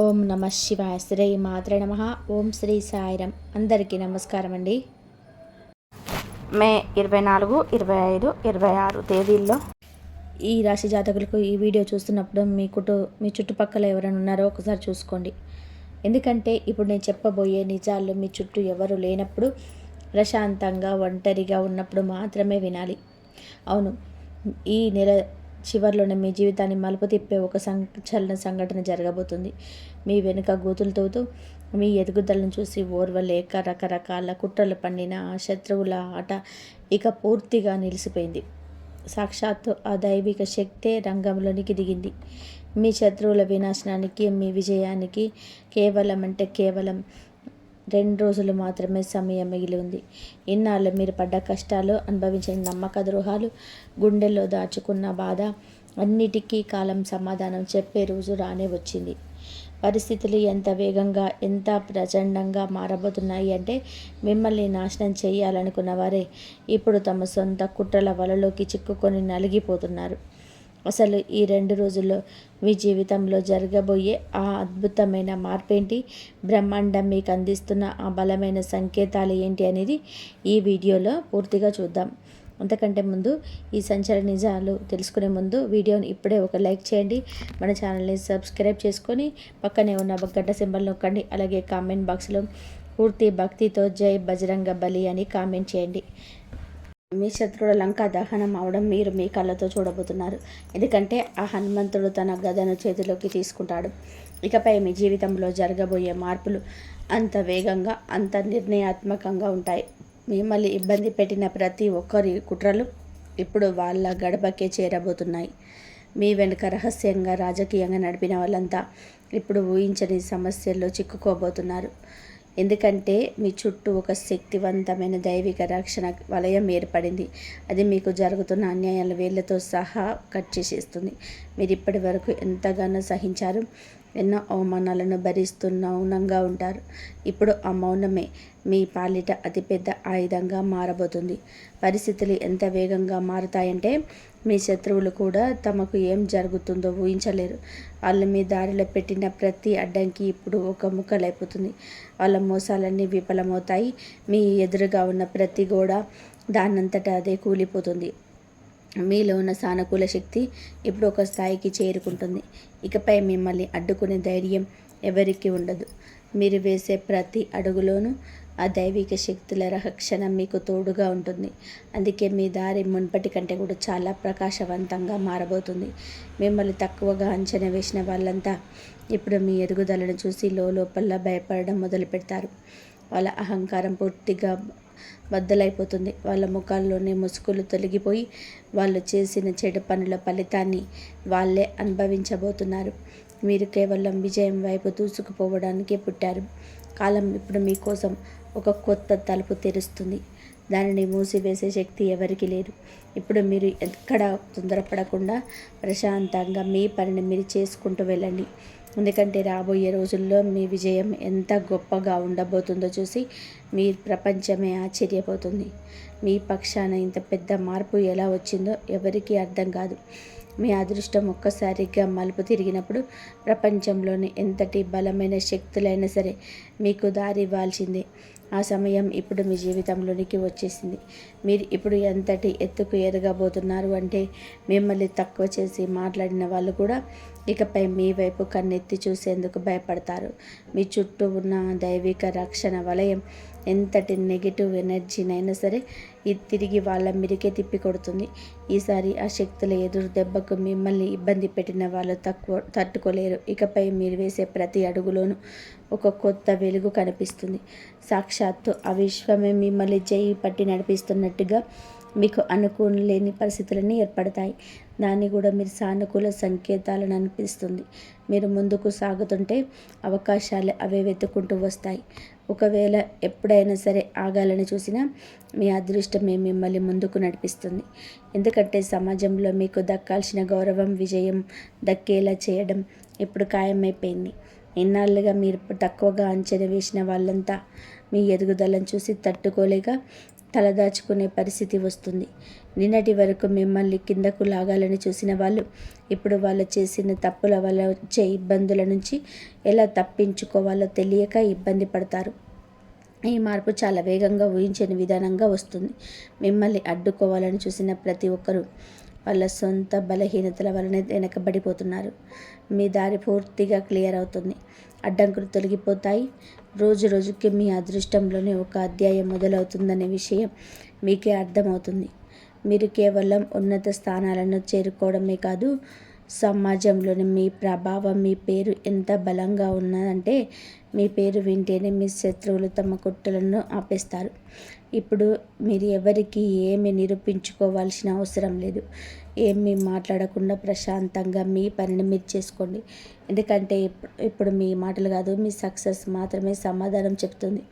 ఓం నమ శివాయ. శ్రీ మాత్రే నమ. ఓం శ్రీ సాయిరం. అందరికీ నమస్కారం అండి. మే 24, 25, 26 తేదీల్లో ఈ రాశి జాతకులకు ఈ వీడియో చూస్తున్నప్పుడు మీ చుట్టుపక్కల ఎవరైనా ఉన్నారో ఒకసారి చూసుకోండి. ఎందుకంటే ఇప్పుడు నేను చెప్పబోయే నిజాలు మీ చుట్టూ ఎవరు లేనప్పుడు, ప్రశాంతంగా ఒంటరిగా ఉన్నప్పుడు మాత్రమే వినాలి. అవును, ఈ నెల చివరిలోనే మీ జీవితాన్ని మలుపు తిప్పే ఒక సంచలన సంఘటన జరగబోతుంది. మీ వెనుక గోతులు తవ్వుతూ మీ ఎదుగుదలను చూసి ఓర్వలేక రకరకాల కుట్రలు పండిన ఆ శత్రువుల ఆట ఇక పూర్తిగా నిలిచిపోయింది. సాక్షాత్తు ఆ దైవిక శక్తే రంగంలోనికి దిగింది. మీ శత్రువుల వినాశనానికి, మీ విజయానికి కేవలం 2 రోజులు మాత్రమే సమయం మిగిలి ఉంది. ఇన్నాళ్ళు మీరు పడ్డ కష్టాలు, అనుభవించిన నమ్మక ద్రోహాలు, గుండెల్లో దాచుకున్న బాధ అన్నిటికీ కాలం సమాధానం చెప్పే రోజు రానే వచ్చింది. పరిస్థితులు ఎంత వేగంగా, ఎంత ప్రచండంగా మారబోతున్నాయి అంటే, మిమ్మల్ని నాశనం చేయాలనుకున్న వారే ఇప్పుడు తమ సొంత కుట్రల వలలోకి చిక్కుకొని నలిగిపోతున్నారు. అసలు ఈ 2 రోజుల్లో మీ జీవితంలో జరగబోయే ఆ అద్భుతమైన మార్పేంటి, బ్రహ్మాండం మీకు అందిస్తున్న ఆ బలమైన సంకేతాలు ఏంటి అనేది ఈ వీడియోలో పూర్తిగా చూద్దాం. అంతకంటే ముందు ఈ సంచలన నిజాలు తెలుసుకునే ముందు వీడియోని ఇప్పుడే ఒక లైక్ చేయండి. మన ఛానల్ని సబ్స్క్రైబ్ చేసుకొని పక్కనే ఉన్న గంట సింబల్ నొక్కండి. అలాగే కామెంట్ బాక్స్లో పూర్తి భక్తితో జై బజరంగ బలి అని కామెంట్ చేయండి. మీ శత్రువుల లంక దహనం అవడం మీరు మీ కళ్ళతో చూడబోతున్నారు. ఎందుకంటే ఆ హనుమంతుడు తన గదను చేతిలోకి తీసుకుంటాడు. ఇకపై మీ జీవితంలో జరగబోయే మార్పులు అంత వేగంగా, అంత నిర్ణయాత్మకంగా ఉంటాయి. మిమ్మల్ని ఇబ్బంది పెట్టిన ప్రతి ఒక్కరి కుట్రలు ఇప్పుడు వాళ్ళ గడపకే చేరబోతున్నాయి. మీ వెనుక రహస్యంగా, రాజకీయంగా నడిపిన వాళ్ళంతా ఇప్పుడు ఊహించని సమస్యల్లో చిక్కుకోబోతున్నారు. ఎందుకంటే మీ చుట్టూ ఒక శక్తివంతమైన దైవిక రక్షణ వలయం ఏర్పడింది. అది మీకు జరుగుతున్న అన్యాయాల వేళ్లతో సహా కట్ చేసేస్తుంది. మీరు ఇప్పటి వరకు ఎంతగానో సహించారు, ఎన్నో అవమానాలను భరిస్తూ మౌనంగా ఉంటారు. ఇప్పుడు ఆ మౌనమే మీ పాలిట అతిపెద్ద ఆయుధంగా మారబోతుంది. పరిస్థితులు ఎంత వేగంగా మారుతాయంటే, మీ శత్రువులు కూడా తమకు ఏం జరుగుతుందో ఊహించలేరు. వాళ్ళు మీ దారిలో పెట్టిన ప్రతి అడ్డంకి ఇప్పుడు ఒక ముక్కలైపోతుంది. వాళ్ళ మోసాలన్నీ విఫలమవుతాయి. మీ ఎదురుగా ఉన్న ప్రతి గోడ దానంతటా అదే కూలిపోతుంది. మీలో ఉన్న సానుకూల శక్తి ఇప్పుడు ఒక స్థాయికి చేరుకుంటుంది. ఇకపై మిమ్మల్ని అడ్డుకునే ధైర్యం ఎవరికీ ఉండదు. మీరు వేసే ప్రతి అడుగులోనూ ఆ దైవిక శక్తుల రక్షణ మీకు తోడుగా ఉంటుంది. అందుకే మీ దారి మున్పటి కంటే కూడా చాలా ప్రకాశవంతంగా మారబోతుంది. మిమ్మల్ని తక్కువగా అంచనా వేసిన వాళ్ళంతా ఇప్పుడు మీ ఎదుగుదలను చూసి లోపల భయపడడం మొదలు పెడతారు. వాళ్ళ అహంకారం పూర్తిగా బద్దలైపోతుంది. వాళ్ళ ముఖాల్లోని ముసుగులు తొలగిపోయి వాళ్ళు చేసిన చెడు పనుల ఫలితాన్ని వాళ్ళే అనుభవించబోతున్నారు. మీరు కేవలం విజయం వైపు దూసుకుపోవడానికి పుట్టారు. కాలం ఇప్పుడు మీకోసం ఒక కొత్త తలుపు తెరుస్తుంది. దానిని మూసివేసే శక్తి ఎవరికి లేదు. ఇప్పుడు మీరు ఎక్కడ తొందరపడకుండా ప్రశాంతంగా మీ పనిని మీరు చేసుకుంటూ వెళ్ళండి. ఎందుకంటే రాబోయే రోజుల్లో మీ విజయం ఎంత గొప్పగా ఉండబోతుందో చూసి మీ ప్రపంచమే ఆశ్చర్యపోతుంది. మీ పక్షాన ఇంత పెద్ద మార్పు ఎలా వచ్చిందో ఎవరికీ అర్థం కాదు. మీ అదృష్టం ఒక్కసారిగా మలుపు తిరిగినప్పుడు ప్రపంచంలోని ఎంతటి బలమైన శక్తులైనా సరే మీకు దారి ఇవ్వాల్సిందే. ఆ సమయం ఇప్పుడు మీ జీవితంలోనికి వచ్చేసింది. మీరు ఇప్పుడు ఎంతటి ఎత్తుకు ఎదగబోతున్నారు అంటే, మిమ్మల్ని తక్కువ చేసి మాట్లాడిన వాళ్ళు కూడా ఇకపై మీ వైపు కన్నెత్తి చూసేందుకు భయపడతారు. మీ చుట్టూ ఉన్న దైవిక రక్షణ వలయం ఎంతటి నెగిటివ్ ఎనర్జీనైనా సరే ఇది తిరిగి వాళ్ళ మీదకే తిప్పి కొడుతుంది. ఈసారి ఆ శక్తుల ఎదురు దెబ్బకు మిమ్మల్ని ఇబ్బంది పెట్టిన వాళ్ళు తట్టుకోలేరు. ఇకపై మీరు వేసే ప్రతి అడుగులోనూ ఒక కొత్త వెలుగు కనిపిస్తుంది. సాక్షాత్తు ఆ విశ్వమే మిమ్మల్ని చేయి పట్టి నడిపిస్తున్నట్టుగా మీకు అనుకూలేని పరిస్థితులన్నీ ఏర్పడతాయి. దాన్ని కూడా మీరు సానుకూల సంకేతాలను అనిపిస్తుంది. మీరు ముందుకు సాగుతుంటే అవకాశాలు అవే వెతుక్కుంటూ వస్తాయి. ఒకవేళ ఎప్పుడైనా సరే ఆగాలని చూసినా మీ అదృష్టమే మిమ్మల్ని ముందుకు నడిపిస్తుంది. ఎందుకంటే సమాజంలో మీకు దక్కాల్సిన గౌరవం, విజయం దక్కేలా చేయడం ఇప్పుడు ఖాయమైపోయింది. ఇన్నాళ్ళుగా మీరు తక్కువగా అంచనా వేసిన వాళ్ళంతా మీ ఎదుగుదలను చూసి తట్టుకోలేక తలదాచుకునే పరిస్థితి వస్తుంది. నిన్నటి వరకు మిమ్మల్ని కిందకు లాగాలని చూసిన వాళ్ళు ఇప్పుడు వాళ్ళు చేసిన తప్పుల వల్ల వచ్చే ఇబ్బందుల నుంచి ఎలా తప్పించుకోవాలో తెలియక ఇబ్బంది పడతారు. ఈ మార్పు చాలా వేగంగా ఊహించని విధానంగా వస్తుంది. మిమ్మల్ని అడ్డుకోవాలని చూసిన ప్రతి ఒక్కరూ వాళ్ళ సొంత బలహీనతల వలన వెనకబడిపోతున్నారు. మీ దారి పూర్తిగా క్లియర్ అవుతుంది. అడ్డంకులు తొలగిపోతాయి. రోజు రోజుకి మీ అదృష్టంలోనే ఒక అధ్యాయం మొదలవుతుందనే విషయం మీకే అర్థమవుతుంది. మీరు కేవలం ఉన్నత స్థానాలను చేరుకోవడమే కాదు, సమాజంలోని మీ ప్రభావం, మీ పేరు ఎంత బలంగా ఉన్నదంటే మీ పేరు వింటేనే మీ శత్రువులు తమ కుట్రలను ఆపేస్తారు. ఇప్పుడు మీరు ఎవరికి ఏమి నిరూపించుకోవాల్సిన అవసరం లేదు. ఏమీ మాట్లాడకుండా ప్రశాంతంగా మీ పనిని మీరు చేసుకోండి. ఎందుకంటే ఇప్పుడు మీ మాటలు కాదు, మీ సక్సెస్ మాత్రమే సమాధానం చెప్తుంది.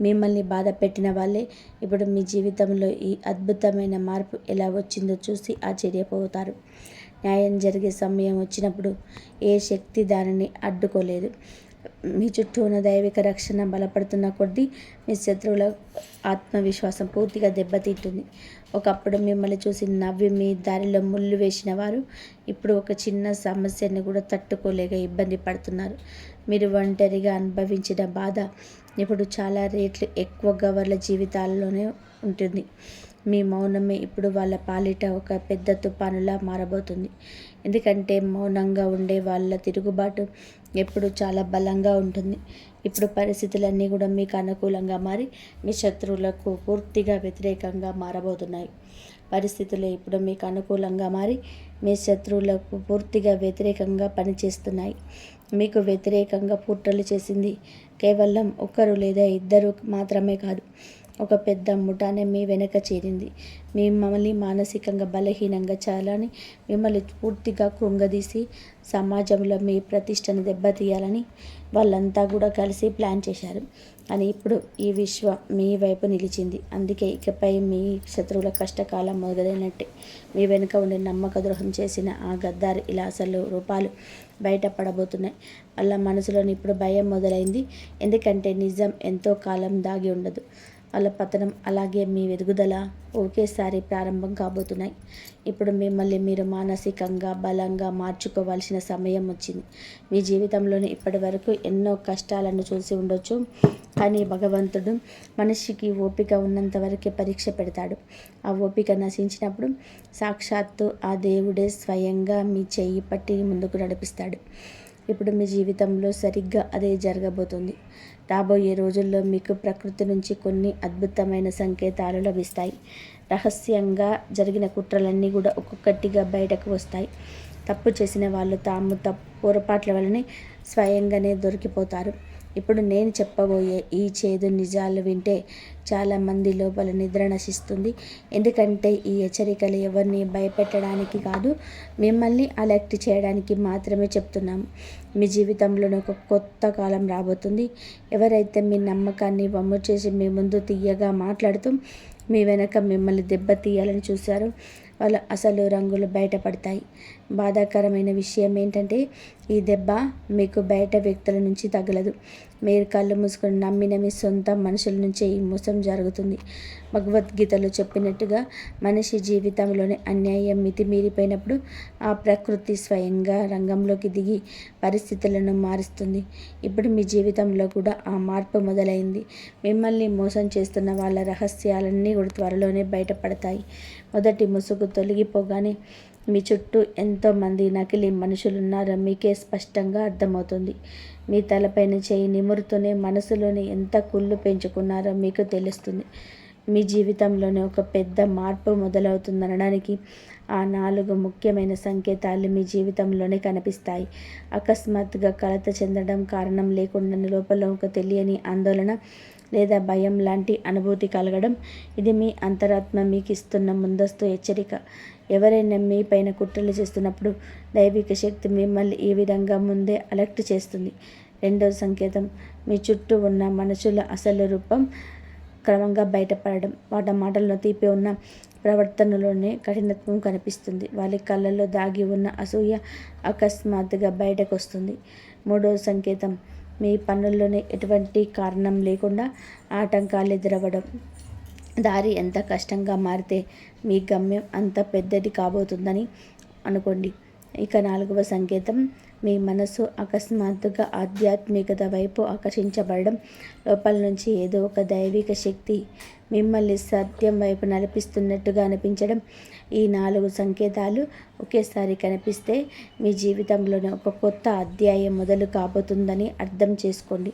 మిమ్మల్ని బాధ పెట్టిన వాళ్ళే ఇప్పుడు మీ జీవితంలో ఈ అద్భుతమైన మార్పు ఎలా వచ్చిందో చూసి ఆశ్చర్యపోతారు. న్యాయం జరిగే సమయం వచ్చినప్పుడు ఏ శక్తి దానిని అడ్డుకోలేదు. మీ చుట్టూ ఉన్న దైవిక రక్షణ బలపడుతున్న కొద్దీ మీ శత్రువుల ఆత్మవిశ్వాసం పూర్తిగా దెబ్బతింటుంది. ఒకప్పుడు మిమ్మల్ని చూసి నవ్వి మీ దారిలో ముళ్ళు వేసిన వారు ఇప్పుడు ఒక చిన్న సమస్యని కూడా తట్టుకోలేక ఇబ్బంది పడుతున్నారు. మీరు ఒంటరిగా అనుభవించిన బాధ ఇప్పుడు చాలా రేట్లు ఎక్కువగా వాళ్ళ జీవితాల్లోనే ఉంటుంది. మీ మౌనమే ఇప్పుడు వాళ్ళ పాలిట ఒక పెద్ద తుఫానులా మారబోతుంది. ఎందుకంటే మౌనంగా ఉండే వాళ్ళ తిరుగుబాటు ఎప్పుడు చాలా బలంగా ఉంటుంది. ఇప్పుడు పరిస్థితులన్నీ కూడా మీకు అనుకూలంగా మారి మీ శత్రువులకు పూర్తిగా వ్యతిరేకంగా మారబోతున్నాయి. పరిస్థితులు ఇప్పుడు మీకు అనుకూలంగా మారి మీ శత్రువులకు పూర్తిగా వ్యతిరేకంగా పనిచేస్తున్నాయి. మీకు వ్యతిరేకంగా కుట్రలు చేసింది కేవలం ఒకరు లేదా ఇద్దరు మాత్రమే కాదు, ఒక పెద్ద ముఠానే మీ వెనక చేరింది. మిమ్మల్ని మానసికంగా బలహీనంగా చాలని, మిమ్మల్ని పూర్తిగా కృంగదీసి సమాజంలో మీ ప్రతిష్టను దెబ్బతీయాలని వాళ్ళంతా కూడా కలిసి ప్లాన్ చేశారు. అని ఇప్పుడు ఈ విశ్వం మీ వైపు నిలిచింది. అందుకే ఇకపై మీ శత్రువుల కష్టకాలం మొదలైనట్టే. మీ వెనుక ఉండి నమ్మక ద్రోహం చేసిన ఆ గద్దారి ఇలా అసలు రూపాలు బయటపడబోతున్నాయి. వాళ్ళ మనసులోని ఇప్పుడు భయం మొదలైంది. ఎందుకంటే నిజం ఎంతో కాలం దాగి ఉండదు. వాళ్ళ పతనం అలాగే మీ ఎదుగుదల ఒకేసారి ప్రారంభం కాబోతున్నాయి. ఇప్పుడు మిమ్మల్ని మీరు మానసికంగా బలంగా మార్చుకోవాల్సిన సమయం వచ్చింది. మీ జీవితంలోని ఇప్పటి వరకు ఎన్నో కష్టాలను చూసి ఉండొచ్చు. కానీ భగవంతుడు మనిషికి ఓపిక ఉన్నంత వరకే పరీక్ష పెడతాడు. ఆ ఓపిక నశించినప్పుడు సాక్షాత్తు ఆ దేవుడే స్వయంగా మీ చెయ్యి పట్టి ముందుకు నడిపిస్తాడు. ఇప్పుడు మీ జీవితంలో సరిగ్గా అదే జరగబోతుంది. రాబోయే రోజుల్లో మీకు ప్రకృతి నుంచి కొన్ని అద్భుతమైన సంకేతాలు లభిస్తాయి. రహస్యంగా జరిగిన కుట్రలన్నీ కూడా ఒక్కొక్కటిగా బయటకు వస్తాయి. తప్పు చేసిన వాళ్ళు తాము పొరపాట్ల వల్లనే స్వయంగానే దొరికిపోతారు. ఇప్పుడు నేను చెప్పబోయే ఈ చేదు నిజాలు వింటే చాలామంది లోపల నిద్ర నశిస్తుంది. ఎందుకంటే ఈ హెచ్చరికలు ఎవరిని భయపెట్టడానికి కాదు, మిమ్మల్ని అలర్ట్ చేయడానికి మాత్రమే చెప్తున్నాము. మీ జీవితంలోనే ఒక కొత్త కాలం రాబోతుంది. ఎవరైతే మీ నమ్మకాన్ని వమ్ము చేసి మీ ముందు తీయగా మాట్లాడుతూ మీ వెనక మిమ్మల్ని దెబ్బతీయాలని చూశారో వాళ్ళ అసలు రంగులు బయటపడతాయి. బాధాకరమైన విషయం ఏంటంటే ఈ దెబ్బ మీకు బయట వ్యక్తుల నుంచి తగలదు. మీరు కళ్ళు మూసుకొని నమ్మిన మీ సొంత మనుషుల నుంచే ఈ మోసం జరుగుతుంది. భగవద్గీతలో చెప్పినట్టుగా మనిషి జీవితంలోని అన్యాయం మితిమీరిపోయినప్పుడు ఆ ప్రకృతి స్వయంగా రంగంలోకి దిగి పరిస్థితులను మారుస్తుంది. ఇప్పుడు మీ జీవితంలో కూడా ఆ మార్పు మొదలైంది. మిమ్మల్ని మోసం చేస్తున్న వాళ్ళ రహస్యాలన్నీ కూడా త్వరలోనే బయటపడతాయి. మొదటి ముసుగు తొలగిపోగానే మీ చుట్టూ ఎంతోమంది నకిలీ మనుషులున్నారో మీకే స్పష్టంగా అర్థమవుతుంది. మీ తలపైన చేయి నిమురుతూనే మనసులోని ఎంత కుళ్ళు పెంచుకున్నారో మీకు తెలుస్తుంది. మీ జీవితంలోనే ఒక పెద్ద మార్పు మొదలవుతుందనడానికి ఆ 4 ముఖ్యమైన సంకేతాలు మీ జీవితంలోనే కనిపిస్తాయి. అకస్మాత్తుగా కలత చెందడం, కారణం లేకుండా లోపల ఒక తెలియని ఆందోళన లేదా భయం లాంటి అనుభూతి కలగడం, ఇది మీ అంతరాత్మ మీకు ఇస్తున్న ముందస్తు హెచ్చరిక. ఎవరైనా మీ పైన కుట్రలు చేస్తున్నప్పుడు దైవిక శక్తి మిమ్మల్ని ఈ విధంగా ముందే అలర్ట్ చేస్తుంది. రెండవ సంకేతం, మీ చుట్టూ ఉన్న మనుషుల అసలు రూపం క్రమంగా బయటపడడం. వాటి మాటల్లో తీపి ఉన్న ప్రవర్తనలోనే కఠినత్వం కనిపిస్తుంది. వాళ్ళ కళ్ళల్లో దాగి ఉన్న అసూయ అకస్మాత్తుగా బయటకు వస్తుంది. మూడవ సంకేతం, మీ పనుల్లోనే ఎటువంటి కారణం లేకుండా ఆటంకాలు ఎదురవ్వడం. దారి ఎంత కష్టంగా మారితే మీ గమ్యం అంత పెద్దది కాబోతుందని అనుకోండి. ఇక 4వ సంకేతం, మీ మనసు అకస్మాత్తుగా ఆధ్యాత్మికత వైపు ఆకర్షించబడడం. లోపల నుంచి ఏదో ఒక దైవిక శక్తి మిమ్మల్ని సత్యం వైపు నడిపిస్తున్నట్టుగా అనిపించడం. ఈ 4 సంకేతాలు ఒకేసారి కనిపిస్తే మీ జీవితంలోనే ఒక కొత్త అధ్యాయం మొదలు కాబోతుందని అర్థం చేసుకోండి.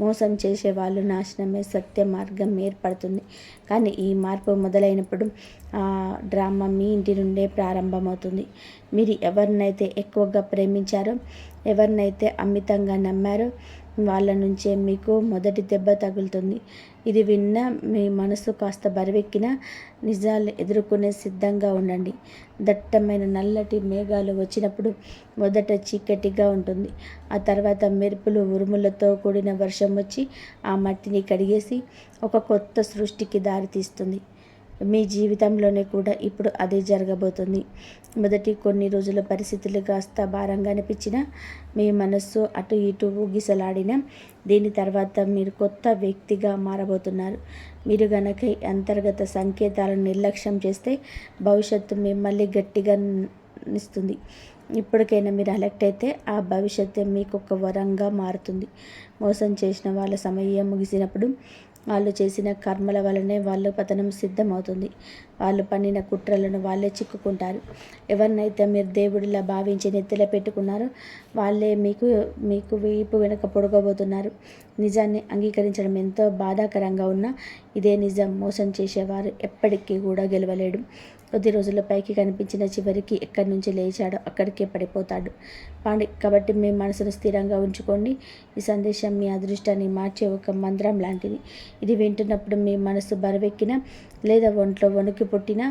మోసం చేసే వాళ్ళు నాశనమే సత్య మార్గం ఏర్పడుతుంది. కానీ ఈ మార్పు మొదలైనప్పుడు ఆ డ్రామా మీ ఇంటి నుండే ప్రారంభమవుతుంది. మీరు ఎవరినైతే ఎక్కువగా ప్రేమించారో, ఎవరినైతే అమితంగా నమ్మారో వాళ్ళ నుంచే మీకు మొదటి దెబ్బ తగులుతుంది. ఇది విన్న మీ మనసు కాస్త బరువెక్కిన నిజాలు ఎదుర్కొనే సిద్ధంగా ఉండండి. దట్టమైన నల్లటి మేఘాలు వచ్చినప్పుడు మొదట చీకటిగా ఉంటుంది. ఆ తర్వాత మెరుపులు ఉరుములతో కూడిన వర్షం వచ్చి ఆ మట్టిని కడిగేసి ఒక కొత్త సృష్టికి దారితీస్తుంది. మీ జీవితంలోనే కూడా ఇప్పుడు అదే జరగబోతుంది. మొదటి కొన్ని రోజుల పరిస్థితులు కాస్త భారంగా అనిపించినా, మీ మనస్సు అటు ఇటు ఊగిసలాడిన దీని తర్వాత మీరు కొత్త వ్యక్తిగా మారబోతున్నారు. మీరు గనక ఈ అంతర్గత సంకేతాలను నిర్లక్ష్యం చేస్తే భవిష్యత్తు మిమ్మల్ని గట్టిగా నిస్తుంది. ఇప్పటికైనా మీరు అలర్ట్ అయితే ఆ భవిష్యత్తు మీకు ఒక వరంగా మారుతుంది. మోసం చేసిన వాళ్ళ సమయం ముగిసినప్పుడు వాళ్ళు చేసిన కర్మల వలనే వాళ్ళ పతనం సిద్ధమవుతుంది. వాళ్ళు పన్నిన కుట్రలను వాళ్ళే చిక్కుకుంటారు. ఎవరినైతే మీరు దేవుడిలా భావించి నెత్తిలో పెట్టుకున్నారో వాళ్ళే మీకు వీపు వెనక పొడగబోతున్నారు. నిజాన్ని అంగీకరించడం ఎంతో బాధాకరంగా ఉన్నా ఇదే నిజం. మోసం చేసేవారు ఎప్పటికీ కూడా గెలవలేడు. కొద్ది రోజుల పైకి కనిపించిన చివరికి ఎక్కడి నుంచి లేచాడో అక్కడికే పడిపోతాడు. కాబట్టి మీ మనసును స్థిరంగా ఉంచుకోండి. ఈ సందేశం మీ అదృష్టాన్ని మార్చే ఒక మంత్రం లాంటిది. ఇది వింటున్నప్పుడు మీ మనసు బరువెక్కినా లేదా ఒంట్లో వణుకు పుట్టినా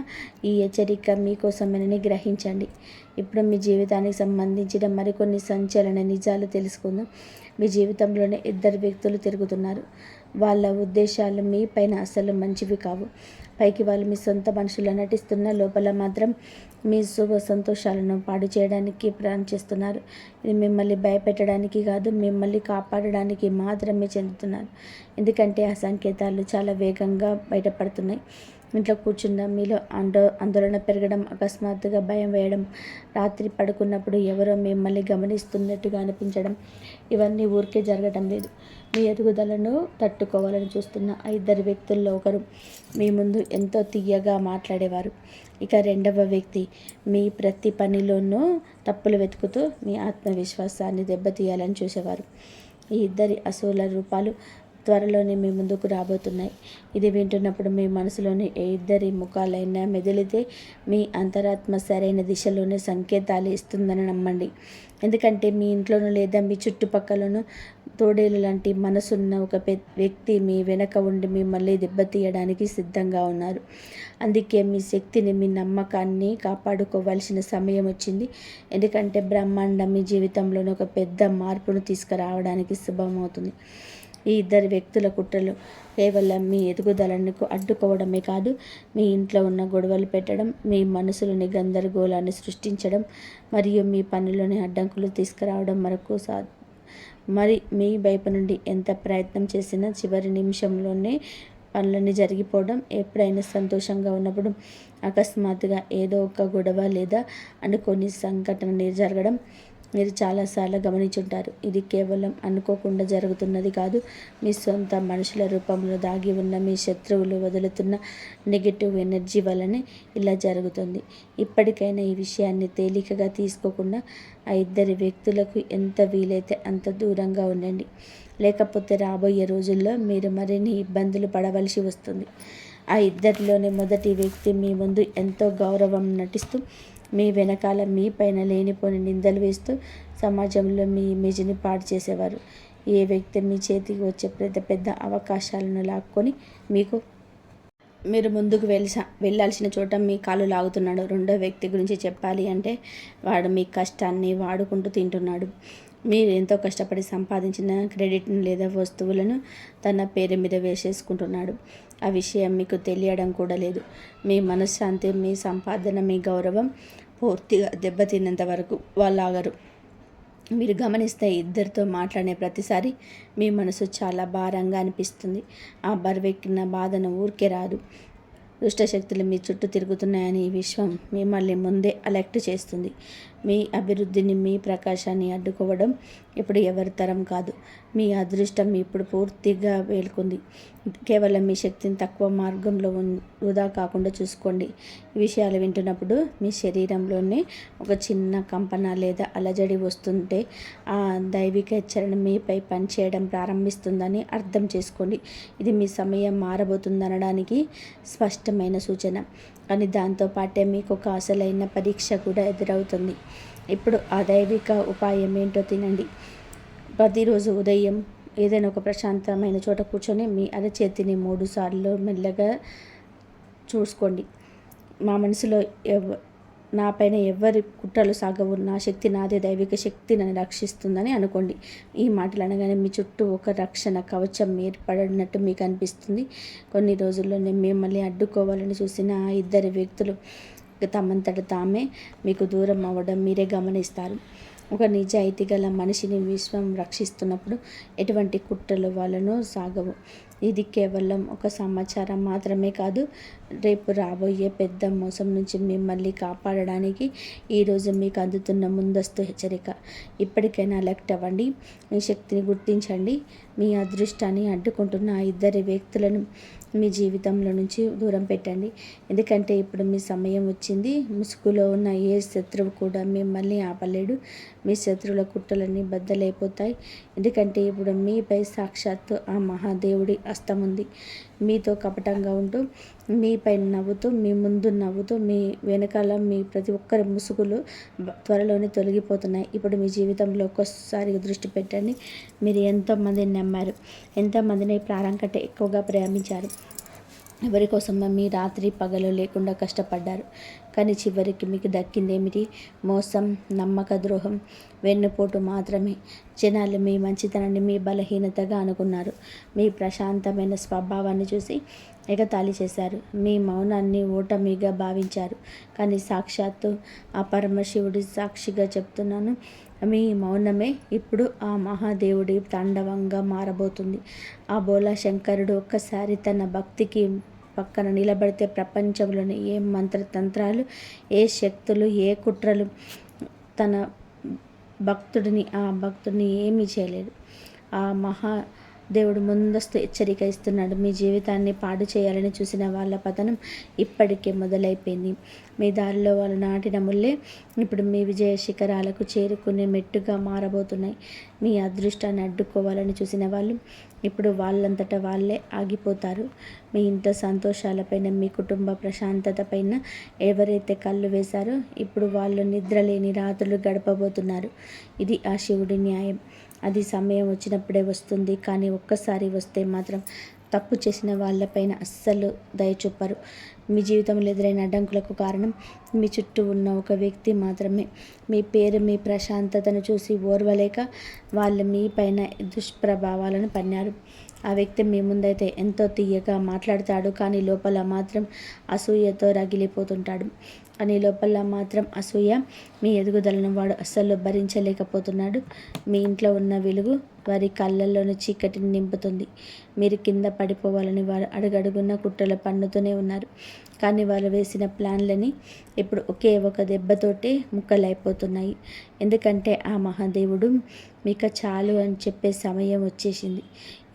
ఈ హెచ్చరిక మీకోసమేనని గ్రహించండి. ఇప్పుడు మీ జీవితానికి సంబంధించిన మరికొన్ని సంచలన నిజాలు తెలుసుకుందాం. మీ జీవితంలోనే 2 వ్యక్తులు తిరుగుతున్నారు. వాళ్ళ ఉద్దేశాలు మీ పైన అసలు మంచివి కావు. పైకి వాళ్ళు మీ సొంత మనుషులు నటిస్తున్న లోపల మాత్రం మీ శుభ సంతోషాలను పాడు చేయడానికి ప్లాన్ చేస్తున్నారు. ఇది మిమ్మల్ని భయపెట్టడానికి కాదు, మిమ్మల్ని కాపాడడానికి మాత్రమే చెందుతున్నారు. ఎందుకంటే ఆ సంకేతాలు చాలా వేగంగా బయటపడుతున్నాయి. ఇంట్లో కూర్చున్న మీలో ఆందోళన పెరగడం, అకస్మాత్తుగా భయం వేయడం, రాత్రి పడుకున్నప్పుడు ఎవరో మిమ్మల్ని గమనిస్తున్నట్టుగా అనిపించడం, ఇవన్నీ ఊరికే జరగడం లేదు. మీ ఎదుగుదలను తట్టుకోవాలని చూస్తున్న ఆ 2 వ్యక్తుల్లో ఒకరు మీ ముందు ఎంతో తీయగా మాట్లాడేవారు. ఇక 2వ వ్యక్తి మీ ప్రతి పనిలోనూ తప్పులు వెతుకుతూ మీ ఆత్మవిశ్వాసాన్ని దెబ్బతీయాలని చూసేవారు. ఈ 2 అసూల రూపాలు త్వరలోనే మీ ముందుకు రాబోతున్నాయి. ఇది వింటున్నప్పుడు మీ మనసులోని ఏ 2 ముఖాలైనా మెదిలితే మీ అంతరాత్మ సరైన దిశలోనే సంకేతాలు ఇస్తుందని నమ్మండి. ఎందుకంటే మీ ఇంట్లోనూ లేదా మీ చుట్టుపక్కలను తోడేలు లాంటి మనసున్న ఒక వ్యక్తి మీ వెనక ఉండి మిమ్మల్ని దెబ్బతీయడానికి సిద్ధంగా ఉన్నారు. అందుకే మీ శక్తిని, మీ నమ్మకాన్ని కాపాడుకోవాల్సిన సమయం వచ్చింది. ఎందుకంటే బ్రహ్మాండం మీ జీవితంలోని ఒక పెద్ద మార్పును తీసుకురావడానికి శుభమవుతుంది. ఈ 2 వ్యక్తుల కుట్రలు కేవలం మీ ఎదుగుదలను అడ్డుకోవడమే కాదు, మీ ఇంట్లో ఉన్న గొడవలు పెట్టడం, మీ మనసులోని గందరగోళాన్ని సృష్టించడం మరియు మీ పనులోని అడ్డంకులు తీసుకురావడం వరకు మరి మీ వైపు నుండి ఎంత ప్రయత్నం చేసినా చివరి నిమిషంలోనే పనులన్నీ జరిగిపోవడం. ఎప్పుడైనా సంతోషంగా ఉన్నప్పుడు అకస్మాత్తుగా ఏదో ఒక గొడవ లేదా అనుకోని సంఘటన జరగడం మీరు చాలాసార్లు గమనించుంటారు. ఇది కేవలం అనుకోకుండా జరుగుతున్నది కాదు, మీ సొంత మనుషుల రూపంలో దాగి ఉన్న మీ శత్రువులు వదులుతున్న నెగిటివ్ ఎనర్జీ వల్లనే ఇలా జరుగుతుంది. ఇప్పటికైనా ఈ విషయాన్ని తేలికగా తీసుకోకుండా ఆ 2 వ్యక్తులకు ఎంత వీలైతే అంత దూరంగా ఉండండి. లేకపోతే రాబోయే రోజుల్లో మీరు మరిన్ని ఇబ్బందులు పడవలసి వస్తుంది. ఆ 2లోనే మొదటి వ్యక్తి మీ ముందు ఎంతో గౌరవం నటిస్తూ మీ వెనకాల మీ పైన లేనిపోని నిందలు వేస్తూ సమాజంలో మీ ఇమేజ్ని పాడు చేసేవారు. ఏ వ్యక్తి మీ చేతికి వచ్చే పెద్ద పెద్ద అవకాశాలను లాక్కొని మీరు ముందుకు వెళ్ళాల్సిన చోట మీ కాలు లాగుతున్నాడు. 2వ వ్యక్తి గురించి చెప్పాలి అంటే వాడు మీ కష్టాన్ని వాడుకుంటూ తింటున్నాడు. మీరు ఎంతో కష్టపడి సంపాదించిన క్రెడిట్ను లేదా వస్తువులను తన పేరు మీద వేసేసుకుంటున్నాడు. ఆ విషయం మీకు తెలియడం కూడా లేదు. మీ మనశ్శాంతి, మీ సంపాదన, మీ గౌరవం పూర్తిగా దెబ్బతిన్నంత వరకు వాళ్ళు ఆగరు. మీరు గమనిస్తే 2తో మాట్లాడే ప్రతిసారి మీ మనసు చాలా భారంగా అనిపిస్తుంది. ఆ బరువెక్కిన బాధను ఊరికే రాదు. దుష్టశక్తులు మీ చుట్టూ తిరుగుతున్నాయని ఈ విశ్వం మిమ్మల్ని ముందే అలర్ట్ చేస్తుంది. మీ అభివృద్ధిని, మీ ప్రకాశాన్ని అడ్డుకోవడం ఇప్పుడు ఎవరి తరం కాదు. మీ అదృష్టం ఇప్పుడు పూర్తిగా వేలుకుంది. కేవలం మీ శక్తిని తక్కువ మార్గంలో వృధా కాకుండా చూసుకోండి. ఈ విషయాలు వింటున్నప్పుడు మీ శరీరంలోనే ఒక చిన్న కంపన లేదా అలజడి వస్తుంటే ఆ దైవిక హెచ్చరణ మీపై పనిచేయడం ప్రారంభిస్తుందని అర్థం చేసుకోండి. ఇది మీ సమయం మారబోతుందనడానికి స్పష్టమైన సూచన. కానీ దాంతోపాటే మీకు ఒక అసలైన పరీక్ష కూడా ఎదురవుతుంది. ఇప్పుడు ఆ దైవిక ఉపాయం ఏంటో తినండి. ప్రతిరోజు ఉదయం ఏదైనా ఒక ప్రశాంతమైన చోట కూర్చొని మీ అరచేతిని 3 సార్లు మెల్లగా చూసుకోండి. మా మనసులో నా పైన ఎవరి కుట్రలు సాగవు, నా శక్తి నాదే, దైవిక శక్తి నన్ను రక్షిస్తుందని అనుకోండి. ఈ మాటలు అనగానే మీ చుట్టూ ఒక రక్షణ కవచం ఏర్పడినట్టు మీకు అనిపిస్తుంది. కొన్ని రోజుల్లోనే మిమ్మల్ని అడ్డుకోవాలని చూసిన ఆ 2 వ్యక్తులు తమంతట తామే మీకు దూరం అవ్వడం మీరే గమనిస్తారు. ఒక నిజాయితీ గల మనిషిని విశ్వం రక్షిస్తున్నప్పుడు ఎటువంటి కుట్రలు వాళ్ళను సాగవు. ఇది కేవలం ఒక సమాచారం మాత్రమే కాదు, రేపు రాబోయే పెద్ద మోసం నుంచి మిమ్మల్ని కాపాడడానికి ఈరోజు మీకు అందుతున్న ముందస్తు హెచ్చరిక. ఇప్పటికైనా అలర్ట్ అవ్వండి, మీ శక్తిని గుర్తించండి. మీ అదృష్టాన్ని అడ్డుకుంటున్న ఆ 2 వ్యక్తులను మీ జీవితంలో నుంచి దూరం పెట్టండి. ఎందుకంటే ఇప్పుడు మీ సమయం వచ్చింది. ముసుగులో ఉన్న ఏ శత్రువు కూడా మిమ్మల్ని ఆపలేడు. మీ శత్రువుల కుట్రలన్నీ బద్దలైపోతాయి. ఎందుకంటే ఇప్పుడు మీపై సాక్షాత్తు ఆ మహాదేవుడి హస్తం ఉంది. మీతో కపటంగా ఉంటూ, మీపై నవ్వుతూ, మీ ముందు నవ్వుతూ, మీ వెనకాల మీ ప్రతి ఒక్కరి ముసుగులు త్వరలోనే తొలగిపోతున్నాయి. ఇప్పుడు మీ జీవితంలో ఒక్కసారి దృష్టి పెట్టండి. మీరు ఎంతోమందిని నమ్మారు, ఎంతోమందిని ప్రాణం కంటే ఎక్కువగా ప్రేమించారు. ఎవరి కోసం మీ రాత్రి పగలు లేకుండా కష్టపడ్డారు. కానీ చివరికి మీకు దక్కిందేమిటి? మోసం, నమ్మక ద్రోహం, వెన్నుపోటు మాత్రమే. జనాలు మీ మంచితనాన్ని మీ బలహీనతగా అనుకున్నారు. మీ ప్రశాంతమైన స్వభావాన్ని చూసి ఎగతాళి చేశారు. మీ మౌనాన్ని ఓటమిగా భావించారు. కానీ సాక్షాత్తు ఆ పరమశివుడి సాక్షిగా చెప్తున్నాను, మీ మౌనమే ఇప్పుడు ఆ మహాదేవుడి తాండవంగా మారబోతుంది. ఆ బోలా శంకరుడు ఒక్కసారి తన భక్తికి పక్కన నిలబడితే ప్రపంచంలోని ఏ మంత్రతంత్రాలు, ఏ శక్తులు, ఏ కుట్రలు తన భక్తుడిని ఏమీ చేయలేదు. ఆ మహాదేవుడు ముందస్తు హెచ్చరిక ఇస్తున్నాడు. మీ జీవితాన్ని పాడు చేయాలని చూసిన వాళ్ళ పతనం ఇప్పటికే మొదలైపోయింది. మీ దారిలో వాళ్ళు నాటిన ముళ్ళే ఇప్పుడు మీ విజయ శిఖరాలకు చేరుకునే మెట్టుగా మారబోతున్నాయి. మీ అదృష్టాన్ని అడ్డుకోవాలని చూసిన వాళ్ళు ఇప్పుడు వాళ్ళంతటా వాళ్ళే ఆగిపోతారు. మీ ఇంట్లో సంతోషాలపైన, మీ కుటుంబ ప్రశాంతత పైన ఎవరైతే కళ్ళు వేశారో ఇప్పుడు వాళ్ళు నిద్రలేని రాత్రులు గడపబోతున్నారు. ఇది ఆ శివుడి న్యాయం. అది సమయం వచ్చినప్పుడే వస్తుంది. కానీ ఒక్కసారి వస్తే మాత్రం తప్పు చేసిన వాళ్ళపైన అస్సలు దయ చూపరు. మీ జీవితంలో ఎదురైన అడ్డంకులకు కారణం మీ చుట్టూ ఉన్న ఒక వ్యక్తి మాత్రమే. మీ పేరు, మీ ప్రశాంతతను చూసి ఓర్వలేక వాళ్ళు మీ పైన దుష్ప్రభావాలను పన్నారు. ఆ వ్యక్తి మీ ముందైతే ఎంతో తీయగా మాట్లాడతాడు, కానీ లోపల మాత్రం అసూయతో రగిలిపోతుంటాడు. కానీ లోపల మాత్రం అసూయ మీ ఎదుగుదలను వాడు అస్సలు భరించలేకపోతున్నాడు. మీ ఇంట్లో ఉన్న వెలుగు వారి కళ్ళల్లోని చీకటిని నింపుతుంది. మీరు కింద పడిపోవాలని వారు అడుగడుగున్న కుట్రలు పన్నుతూనే ఉన్నారు. కానీ వాళ్ళు వేసిన ప్లాన్లని ఇప్పుడు ఒకే ఒక దెబ్బతోటే ముక్కలైపోతున్నాయి. ఎందుకంటే ఆ మహాదేవుడు మీకు చాలు అని చెప్పే సమయం వచ్చేసింది.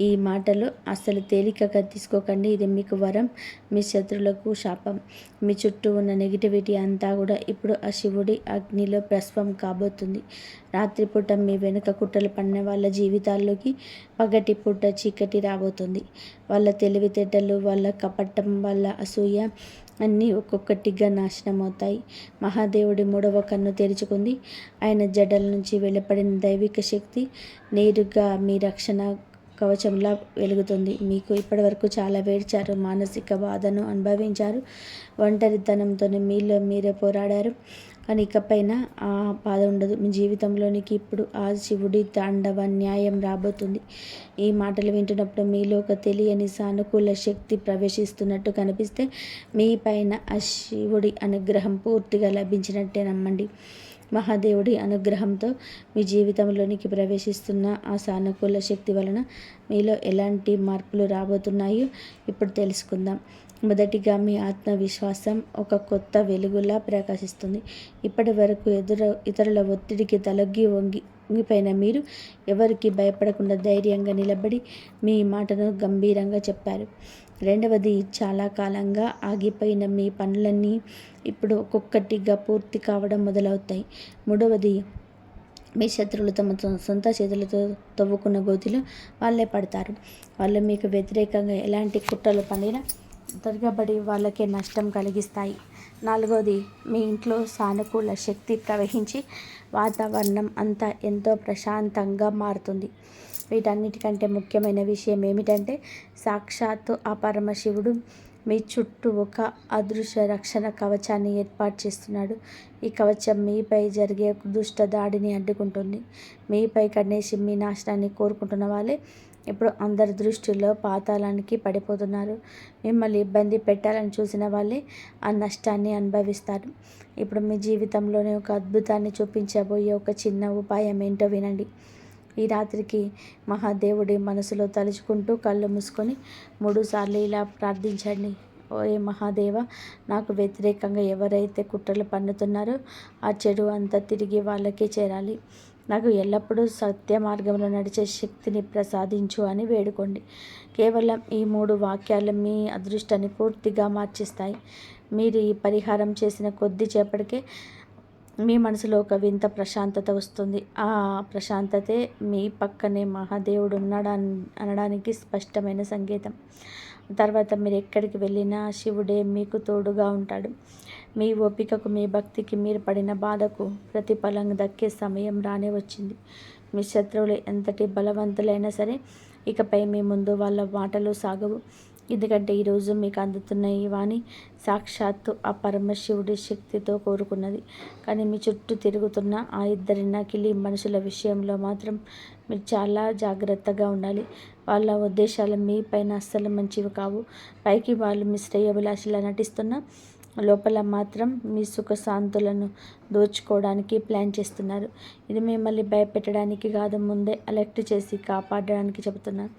ఈ మాటలు అస్సలు తేలికగా తీసుకోకండి. ఇది మీకు వరం, మీ శత్రువులకు శాపం. మీ చుట్టూ ఉన్న నెగిటివిటీ అంతా కూడా ఇప్పుడు ఆ శివుడి అగ్నిలో భస్మం కాబోతుంది. రాత్రిపూట మీ వెనుక కుట్రలు పడిన వాళ్ళ జీవితాల్లోకి పగటిపూట చీకటి రాబోతుంది. వాళ్ళ తెలివితేటలు, వాళ్ళ కపటం, వాళ్ళ అసూయ అన్నీ ఒక్కొక్కటిగా నాశనం అవుతాయి. మహాదేవుడి 3వ కన్ను తెరుచుకుంది. ఆయన జడల నుంచి వెలువడిన దైవిక శక్తి నేరుగా మీ రక్షణ కవచంలా వెలుగుతుంది. మీకు ఇప్పటివరకు చాలా వేడ్చారు, మానసిక బాధను అనుభవించారు, ఒంటరితనంతో మీలో మీరే పోరాడారు. కానీ ఇకపైన ఆ బాధ ఉండదు. మీ జీవితంలోనికి ఇప్పుడు ఆ శివుడి తాండవ న్యాయం రాబోతుంది. ఈ మాటలు వింటున్నప్పుడు మీలో ఒక తెలియని సానుకూల శక్తి ప్రవేశిస్తున్నట్టు కనిపిస్తే మీ పైన ఆ శివుడి అనుగ్రహం పూర్తిగా లభించినట్టే నమ్మండి. మహాదేవుడి అనుగ్రహంతో మీ జీవితంలోనికి ప్రవేశిస్తున్న ఆ సానుకూల శక్తి వలన మీలో ఎలాంటి మార్పులు రాబోతున్నాయో ఇప్పుడు తెలుసుకుందాం. మొదటిగా మీ ఆత్మవిశ్వాసం ఒక కొత్త వెలుగులా ప్రకాశిస్తుంది. ఇప్పటి వరకు ఇతరుల ఒత్తిడికి వంగిపోయిన మీరు ఎవరికి భయపడకుండా ధైర్యంగా నిలబడి మీ మాటను గంభీరంగా చెప్పారు. రెండవది, చాలా కాలంగా ఆగిపోయిన మీ పనులన్నీ ఇప్పుడు ఒక్కొక్కటిగా పూర్తి కావడం మొదలవుతాయి. మూడవది, మీ శత్రువులు తమ సొంత చేతులతో తవ్వుకున్న గోతిలో వాళ్ళే పడతారు. వాళ్ళు మీకు వ్యతిరేకంగా ఎలాంటి కుట్రలు పడినా తిరగబడి వాళ్ళకే నష్టం కలిగిస్తాయి. నాలుగవది, మీ ఇంట్లో సానుకూల శక్తి ప్రవహించి వాతావరణం అంతా ఎంతో ప్రశాంతంగా మారుతుంది. వీటన్నిటికంటే ముఖ్యమైన విషయం ఏమిటంటే, సాక్షాత్తు ఆ పరమశివుడు మీ చుట్టూ ఒక అదృశ్య రక్షణ కవచాన్ని ఏర్పాటు చేస్తున్నాడు. ఈ కవచం మీపై జరిగే దుష్ట దాడిని అడ్డుకుంటుంది. మీపై కన్నేసి మీ నాశనాన్ని కోరుకుంటున్న వాళ్ళే ఇప్పుడు అందరి దృష్టిలో పాతాళానికి పడిపోతున్నారు. మిమ్మల్ని ఇబ్బంది పెట్టాలని చూసిన వాళ్ళే ఆ నష్టాన్ని అనుభవిస్తారు. ఇప్పుడు మీ జీవితంలోనే ఒక అద్భుతాన్ని చూపించబోయే ఒక చిన్న ఉపాయం ఏంటో వినండి. ఈ రాత్రికి మహాదేవుడి మనసులో తలుచుకుంటూ కళ్ళు మూసుకొని 3 సార్లు ఇలా ప్రార్థించండి. ఓయే మహాదేవ, నాకు వ్యతిరేకంగా ఎవరైతే కుట్రలు పన్నుతున్నారో ఆ చెడు అంతా తిరిగి వాళ్ళకే చేరాలి. నాకు ఎల్లప్పుడూ సత్య మార్గంలో నడిచే శక్తిని ప్రసాదించు అని వేడుకోండి. కేవలం ఈ 3 వాక్యాలు మీ అదృష్టాన్ని పూర్తిగా మార్చేస్తాయి. మీరు ఈ పరిహారం చేసిన కొద్దిసేపటికే మీ మనసులో ఒక వింత ప్రశాంతత వస్తుంది. ఆ ప్రశాంతతే మీ పక్కనే మహాదేవుడు ఉన్నాడని అనడానికి స్పష్టమైన సంకేతం. తర్వాత మీరు ఎక్కడికి వెళ్ళినా శివుడే మీకు తోడుగా ఉంటాడు. మీ ఓపికకు, మీ భక్తికి, మీరు పడిన బాధకు ప్రతిఫలం దక్కే సమయం రానే వచ్చింది. మీ శత్రువులు ఎంతటి బలవంతులైనా సరే ఇకపై మీ ముందు వాళ్ళ మాటలు సాగవు. ఎందుకంటే ఈరోజు మీకు అందుతున్న ఈ వాణి సాక్షాత్తు ఆ పరమశివుడి శక్తితో కోరుకున్నది. కానీ మీ చుట్టూ తిరుగుతున్న ఆ ఇద్దరి నకిలీ మనుషుల విషయంలో మాత్రం మీరు చాలా జాగ్రత్తగా ఉండాలి. వాళ్ళ ఉద్దేశాలు మీ పైన అస్సలు మంచివి కావు. పైకి వాళ్ళు మీ శ్రేయోభిలాషిలా నటిస్తున్నా లోపల మాత్రం మీ సుఖశాంతులను దోచుకోవడానికి ప్లాన్ చేస్తున్నారు. ఇది మిమ్మల్ని భయపెట్టడానికి కాదు, ముందే అలర్ట్ చేసి కాపాడడానికి చెబుతున్నారు.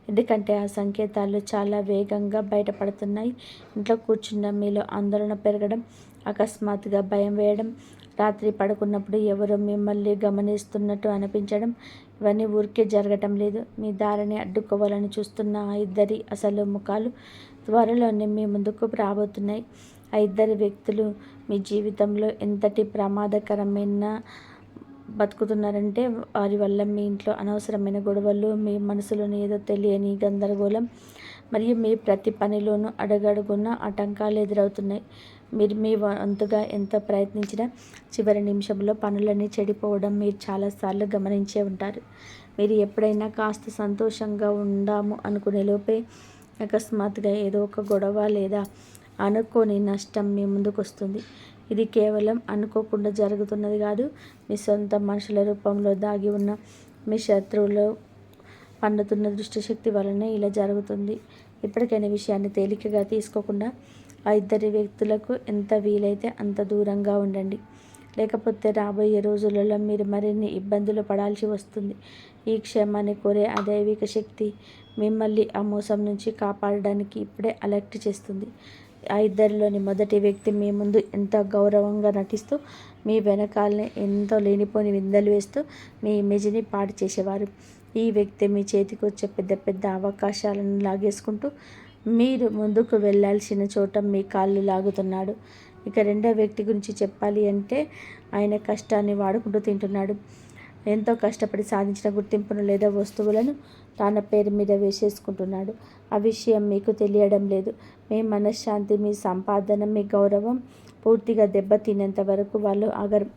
ఎందుకంటే ఆ సంకేతాలు చాలా వేగంగా బయటపడుతున్నాయి. ఇంట్లో కూర్చున్న మీలో ఆందోళన పెరగడం, అకస్మాత్తుగా భయం వేయడం, రాత్రి పడుకున్నప్పుడు ఎవరో మిమ్మల్ని గమనిస్తున్నట్టు అనిపించడం, ఇవన్నీ ఊరికే జరగటం లేదు. మీ దారిని అడ్డుకోవాలని చూస్తున్న ఆ ఇద్దరి అసలు ముఖాలు త్వరలోనే మీ ముందుకు రాబోతున్నాయి. ఆ ఇద్దరు వ్యక్తులు మీ జీవితంలో ఎంతటి ప్రమాదకరమైన బతుకుతున్నారంటే వారి వల్ల మీ ఇంట్లో అనవసరమైన గొడవలు, మీ మనసులోని ఏదో తెలియని గందరగోళం, మరియు మీ ప్రతి పనిలోనూ అడుగడుగున ఆటంకాలు ఎదురవుతున్నాయి. మీరు మీ వంతుగా ఎంత ప్రయత్నించినా చివరి నిమిషంలో పనులన్నీ చెడిపోవడం మీరు చాలాసార్లు గమనించే ఉంటారు. మీరు ఎప్పుడైనా కాస్త సంతోషంగా ఉందాము అనుకునే లోపే అకస్మాత్తుగా ఏదో ఒక గొడవ లేదా అనుకోని నష్టం మీ ముందుకు వస్తుంది. ఇది కేవలం అనుకోకుండా జరుగుతున్నది కాదు, మీ సొంత మనుషుల రూపంలో దాగి ఉన్న మీ శత్రువులు పన్నుతున్న దుష్టశక్తి వలనే ఇలా జరుగుతుంది. ఇప్పటికైనా విషయాన్ని తేలికగా తీసుకోకుండా ఆ ఇద్దరి వ్యక్తులకు ఎంత వీలైతే అంత దూరంగా ఉండండి. లేకపోతే రాబోయే రోజులలో మీరు మరిన్ని ఇబ్బందులు పడాల్సి వస్తుంది. ఈ క్షేమాన్ని కోరే ఆ దైవిక శక్తి మిమ్మల్ని ఆ మోసం నుంచి కాపాడడానికి ఇప్పుడే అలర్ట్ చేస్తుంది. ఆ ఇద్దరిలోని మొదటి వ్యక్తి మీ ముందు ఎంతో గౌరవంగా నటిస్తూ మీ వెనకాలనే ఎంతో లేనిపోని విందలు వేస్తూ మీ ఇమేజ్ని పాడు చేసేవారు. ఈ వ్యక్తి మీ చేతికి వచ్చే పెద్ద పెద్ద అవకాశాలను లాగేసుకుంటూ మీరు ముందుకు వెళ్ళాల్సిన చోట మీ కాళ్ళు లాగుతున్నాడు. ఇక రెండో వ్యక్తి గురించి చెప్పాలి అంటే ఆయన కష్టాన్ని వాడుకుంటూ తింటున్నాడు. ఎంతో కష్టపడి సాధించిన గుర్తింపును లేదా వస్తువులను తన పేరు మీద వేసేసుకుంటున్నాడు. ఆ విషయం మీకు తెలియడం లేదు. మీ మనశ్శాంతి, మీ సంపాదన, మీ గౌరవం పూర్తిగా దెబ్బతినేంత వరకు వాళ్ళు ఆగరు.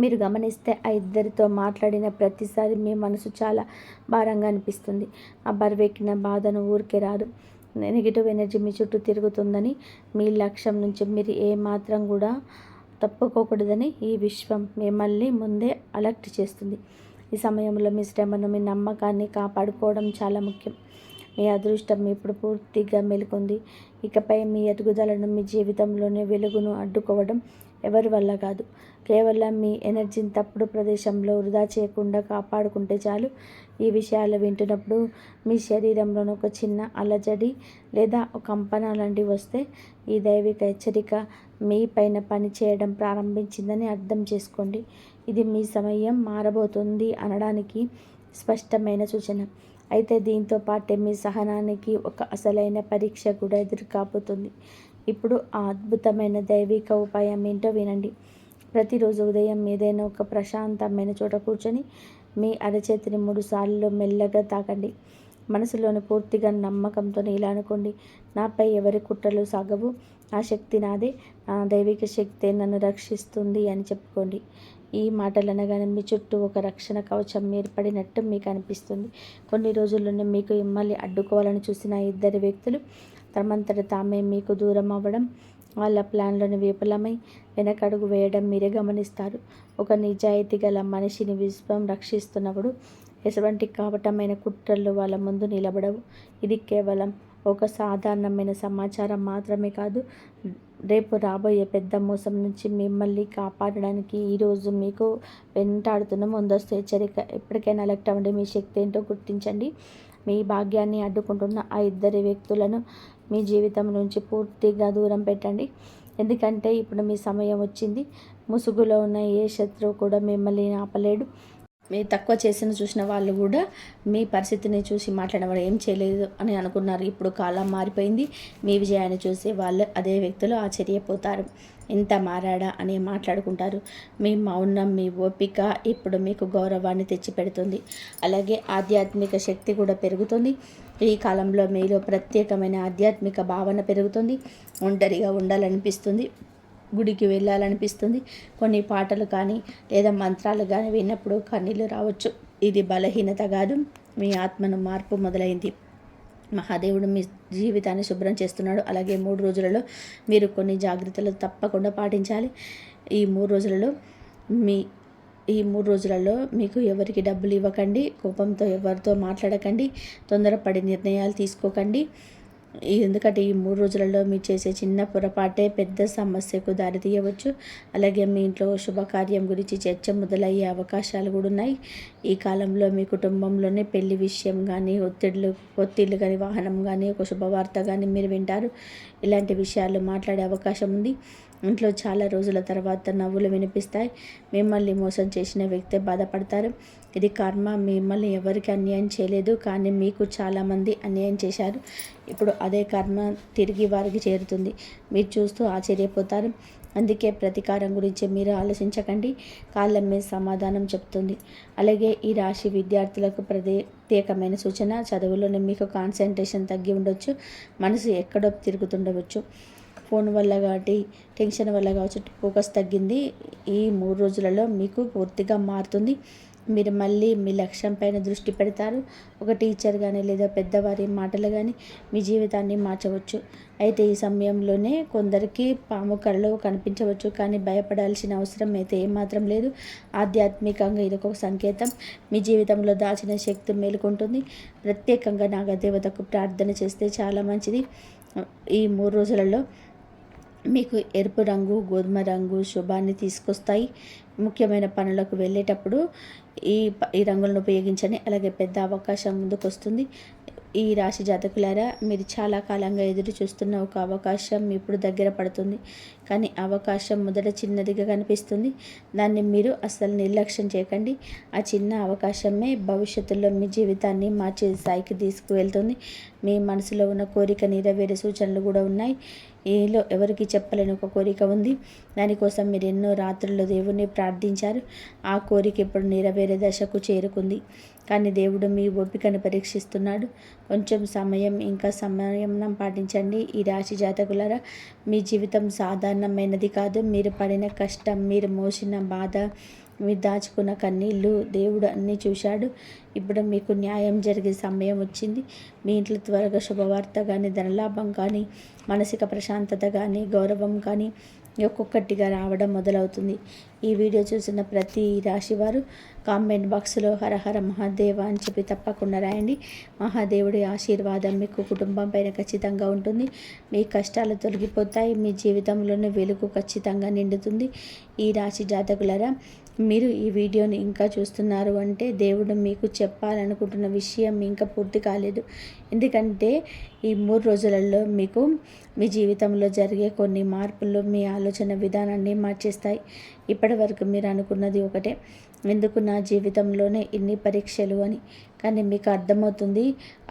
మీరు గమనిస్తే ఆ ఇద్దరితో మాట్లాడిన ప్రతిసారి మీ మనసు చాలా భారంగా అనిపిస్తుంది. ఆ బరువెక్కిన బాధను ఊరికే రాదు. నెగిటివ్ ఎనర్జీ మీ చుట్టూ తిరుగుతుందని, మీ లక్ష్యం నుంచి మీరు ఏమాత్రం కూడా తప్పుకోకూడదని ఈ విశ్వం మిమ్మల్ని ముందే అలర్ట్ చేస్తుంది. ఈ సమయంలో మీ శ్రమను, మీ నమ్మకాన్ని కాపాడుకోవడం చాలా ముఖ్యం. మీ అదృష్టం ఇప్పుడు పూర్తిగా మెలుకుంది. ఇకపై మీ ఎదుగుదలను, మీ జీవితంలోని వెలుగును అడ్డుకోవడం ఎవరి వల్ల కాదు. కేవలం మీ ఎనర్జీని తప్పుడు ప్రదేశంలో వృధా చేయకుండా కాపాడుకుంటే చాలు. ఈ విషయాలు వింటున్నప్పుడు మీ శరీరంలోని ఒక చిన్న అలజడి లేదా ఒక కంపన లాంటివి వస్తే ఈ దైవిక హెచ్చరిక మీ పైన పని చేయడం ప్రారంభించిందని అర్థం చేసుకోండి. ఇది మీ సమయం మారబోతుంది అనడానికి స్పష్టమైన సూచన. అయితే దీంతో పాటే మీ సహనానికి ఒక అసలైన పరీక్ష కూడా ఎదురు కాబోతుంది. ఇప్పుడు ఆ అద్భుతమైన దైవిక ఉపాయం ఏంటో వినండి. ప్రతిరోజు ఉదయం ఏదైనా ఒక ప్రశాంతమైన చోట కూర్చొని మీ అరచేతిని 3 సార్లు మెల్లగా తాకండి. మనసులోని పూర్తిగా నమ్మకంతో ఇలా అనుకోండి: నాపై ఎవరి కుట్రలు సాగవు, ఆ శక్తి నాదే, నా దైవిక శక్తే నన్ను రక్షిస్తుంది అని చెప్పుకోండి. ఈ మాటలు అనగానే మీ చుట్టూ ఒక రక్షణ కవచం ఏర్పడినట్టు మీకు అనిపిస్తుంది. కొన్ని రోజుల్లోనే మీకు మిమ్మల్ని అడ్డుకోవాలని చూసిన 2 వ్యక్తులు తమంతట తామే మీకు దూరం అవ్వడం, వాళ్ళ ప్లాన్లను విఫలమై వెనకడుగు వేయడం మీరే గమనిస్తారు. ఒక నిజాయితీ గల మనిషిని విశ్వం రక్షిస్తున్నప్పుడు ఎటువంటి కపటమైన కుట్రలు వాళ్ళ ముందు నిలబడవు. ఇది కేవలం ఒక సాధారణమైన సమాచారం మాత్రమే కాదు, రేపు రాబోయే పెద్ద మోసం నుంచి మిమ్మల్ని కాపాడడానికి ఈరోజు మీకు వెంటాడుతున్న ముందస్తు హెచ్చరిక. ఎప్పటికైనా అలర్ట్ అవ్వండి. మీ శక్తి ఏంటో గుర్తించండి. మీ భాగ్యాన్ని అడ్డుకుంటున్న ఆ 2 వ్యక్తులను మీ జీవితం నుంచి పూర్తిగా దూరం పెట్టండి. ఎందుకంటే ఇప్పుడు మీ సమయం వచ్చింది. ముసుగులో ఉన్న ఏ శత్రువు కూడా మిమ్మల్ని ఆపలేడు. మీరు తక్కువ చూసిన వాళ్ళు కూడా మీ పరిస్థితిని చూసి మాట్లాడడం ఏం చేయలేదు అని అనుకున్నారు. ఇప్పుడు కాలం మారిపోయింది. మీ విజయాన్ని చూసి వాళ్ళు అదే వ్యక్తులు ఆశ్చర్యపోతారు. ఇంత మారాడా అని మాట్లాడుకుంటారు. మీ మౌనం, మీ ఓపిక ఇప్పుడు మీకు గౌరవాన్ని తెచ్చిపెడుతుంది. అలాగే ఆధ్యాత్మిక శక్తి కూడా పెరుగుతుంది. ఈ కాలంలో మీలో ప్రత్యేకమైన ఆధ్యాత్మిక భావన పెరుగుతుంది. ఒంటరిగా ఉండాలనిపిస్తుంది, గుడికి వెళ్ళాలనిపిస్తుంది. కొన్ని పాటలు కానీ లేదా మంత్రాలు కానీ విన్నప్పుడు కన్నీళ్ళు రావచ్చు. ఇది బలహీనత కాదు, మీ ఆత్మను మార్పు మొదలైంది. మహాదేవుడు మీ జీవితాన్ని శుభ్రం చేస్తున్నాడు. అలాగే 3 రోజులలో మీరు కొన్ని జాగ్రత్తలు తప్పకుండా పాటించాలి. ఈ 3 రోజులలో మీకు ఎవరికి డబ్బులు ఇవ్వకండి, కోపంతో ఎవరితో మాట్లాడకండి, తొందరపడి నిర్ణయాలు తీసుకోకండి. ఎందుకంటే ఈ 3 రోజులలో మీరు చేసే చిన్న పొరపాటే పెద్ద సమస్యకు దారితీయవచ్చు. అలాగే మీ ఇంట్లో శుభకార్యం గురించి చర్చ మొదలయ్యే అవకాశాలు కూడా ఉన్నాయి. ఈ కాలంలో మీ కుటుంబంలోనే పెళ్లి విషయం కానీ, ఒత్తిళ్ళు కానీ, వాహనం కానీ, ఒక శుభవార్త కానీ మీరు వింటారు. ఇలాంటి విషయాలు మాట్లాడే అవకాశం ఉంది. ఇంట్లో చాలా రోజుల తర్వాత నవ్వులు వినిపిస్తాయి. మిమ్మల్ని మోసం చేసిన వ్యక్తే బాధపడతారు. ఇది కర్మ. మిమ్మల్ని ఎవరికి అన్యాయం చేయలేదు, కానీ మీకు చాలామంది అన్యాయం చేశారు. ఇప్పుడు అదే కర్మ తిరిగి వారికి చేరుతుంది. మీరు చూస్తూ ఆశ్చర్యపోతారు. అందుకే ప్రతీకారం గురించి మీరు ఆలోచించకండి. కాలం మీద సమాధానం చెప్తుంది. అలాగే ఈ రాశి విద్యార్థులకు ప్రత్యేకమైన సూచన: చదువులోనే మీకు కాన్సన్ట్రేషన్ తగ్గి ఉండొచ్చు, మనసు ఎక్కడో తిరుగుతుండవచ్చు. ఫోన్ వల్ల కాబట్టి, టెన్షన్ వల్ల కావచ్చు ఫోకస్ తగ్గింది. ఈ 3 రోజులలో మీకు పూర్తిగా మారుతుంది. మీరు మళ్ళీ మీ లక్ష్యం పైన దృష్టి పెడతారు. ఒక టీచర్ కానీ లేదా పెద్దవారి మాటలు కానీ మీ జీవితాన్ని మార్చవచ్చు. అయితే ఈ సమయంలోనే కొందరికి పాము కలలో కనిపించవచ్చు, కానీ భయపడాల్సిన అవసరం అయితే ఏమాత్రం లేదు. ఆధ్యాత్మికంగా ఇది ఒక సంకేతం. మీ జీవితంలో దాచిన శక్తి మేలుకుంటుంది. ప్రత్యేకంగా నాగదేవతకు ప్రార్థన చేస్తే చాలా మంచిది. ఈ 3 రోజులలో మీకు ఎరుపు రంగు, గోధుమ రంగు శుభాన్ని తీసుకొస్తాయి. ముఖ్యమైన పనులకు వెళ్ళేటప్పుడు ఈ రంగులను ఉపయోగించండి. అలాగే పెద్ద అవకాశం ముందుకు వస్తుంది. ఈ రాశి జాతకులారా, మీరు చాలా కాలంగా ఎదురు చూస్తున్న ఒక అవకాశం ఇప్పుడు దగ్గర పడుతుంది. కానీ అవకాశం మొదట చిన్నదిగా కనిపిస్తుంది. దాన్ని మీరు అస్సలు నిర్లక్ష్యం చేయకండి. ఆ చిన్న అవకాశమే భవిష్యత్తులో మీ జీవితాన్ని మార్చే స్థాయికి తీసుకువెళ్తుంది. మీ మనసులో ఉన్న కోరిక నెరవేరే సూచనలు కూడా ఉన్నాయి. ఈలో ఎవరికి చెప్పలేని ఒక కోరిక ఉంది. దానికోసం మీరు ఎన్నో రాత్రుల్లో దేవుణ్ణి ప్రార్థించారు. ఆ కోరిక ఇప్పుడు నెరవేరే దశకు చేరుకుంది. కానీ దేవుడు మీ ఓపికను పరీక్షిస్తున్నాడు. కొంచెం సమయం, ఇంకా సంయమనం పాటించండి. ఈ రాశి జాతకులారా, మీ జీవితం సాధారణమైనది కాదు. మీరు పడిన కష్టం, మీరు మోసిన బాధ, మీరు దాచుకున్న కన్నీళ్ళు దేవుడు అన్నీ చూశాడు. ఇప్పుడు మీకు న్యాయం జరిగే సమయం వచ్చింది. మీ ఇంట్లో త్వరగా శుభవార్త కానీ, ధనలాభం కానీ, మానసిక ప్రశాంతత కానీ, గౌరవం కానీ ఒక్కొక్కటిగా రావడం మొదలవుతుంది. ఈ వీడియో చూసిన ప్రతి రాశి వారు కామెంట్ బాక్స్లో హరహర మహాదేవ అని చెప్పి తప్పకుండా రాయండి. మహాదేవుడి ఆశీర్వాదం మీకు కుటుంబం పైన ఖచ్చితంగా ఉంటుంది. మీ కష్టాలు తొలగిపోతాయి. మీ జీవితంలోనే వెలుగు ఖచ్చితంగా నిండుతుంది. ఈ రాశి జాతకులరా, మీరు ఈ వీడియోని ఇంకా చూస్తున్నారు అంటే దేవుడు మీకు చెప్పాలనుకుంటున్న విషయం ఇంకా పూర్తి కాలేదు. ఎందుకంటే ఈ 3 రోజులలో మీకు మీ జీవితంలో జరిగే కొన్ని మార్పులు మీ ఆలోచన విధానాన్ని మార్చేస్తాయి. ఇప్పటి వరకు మీరు అనుకున్నది ఒకటే, ఎందుకు నా జీవితంలోనే ఇన్ని పరీక్షలు అని. కానీ మీకు అర్థమవుతుంది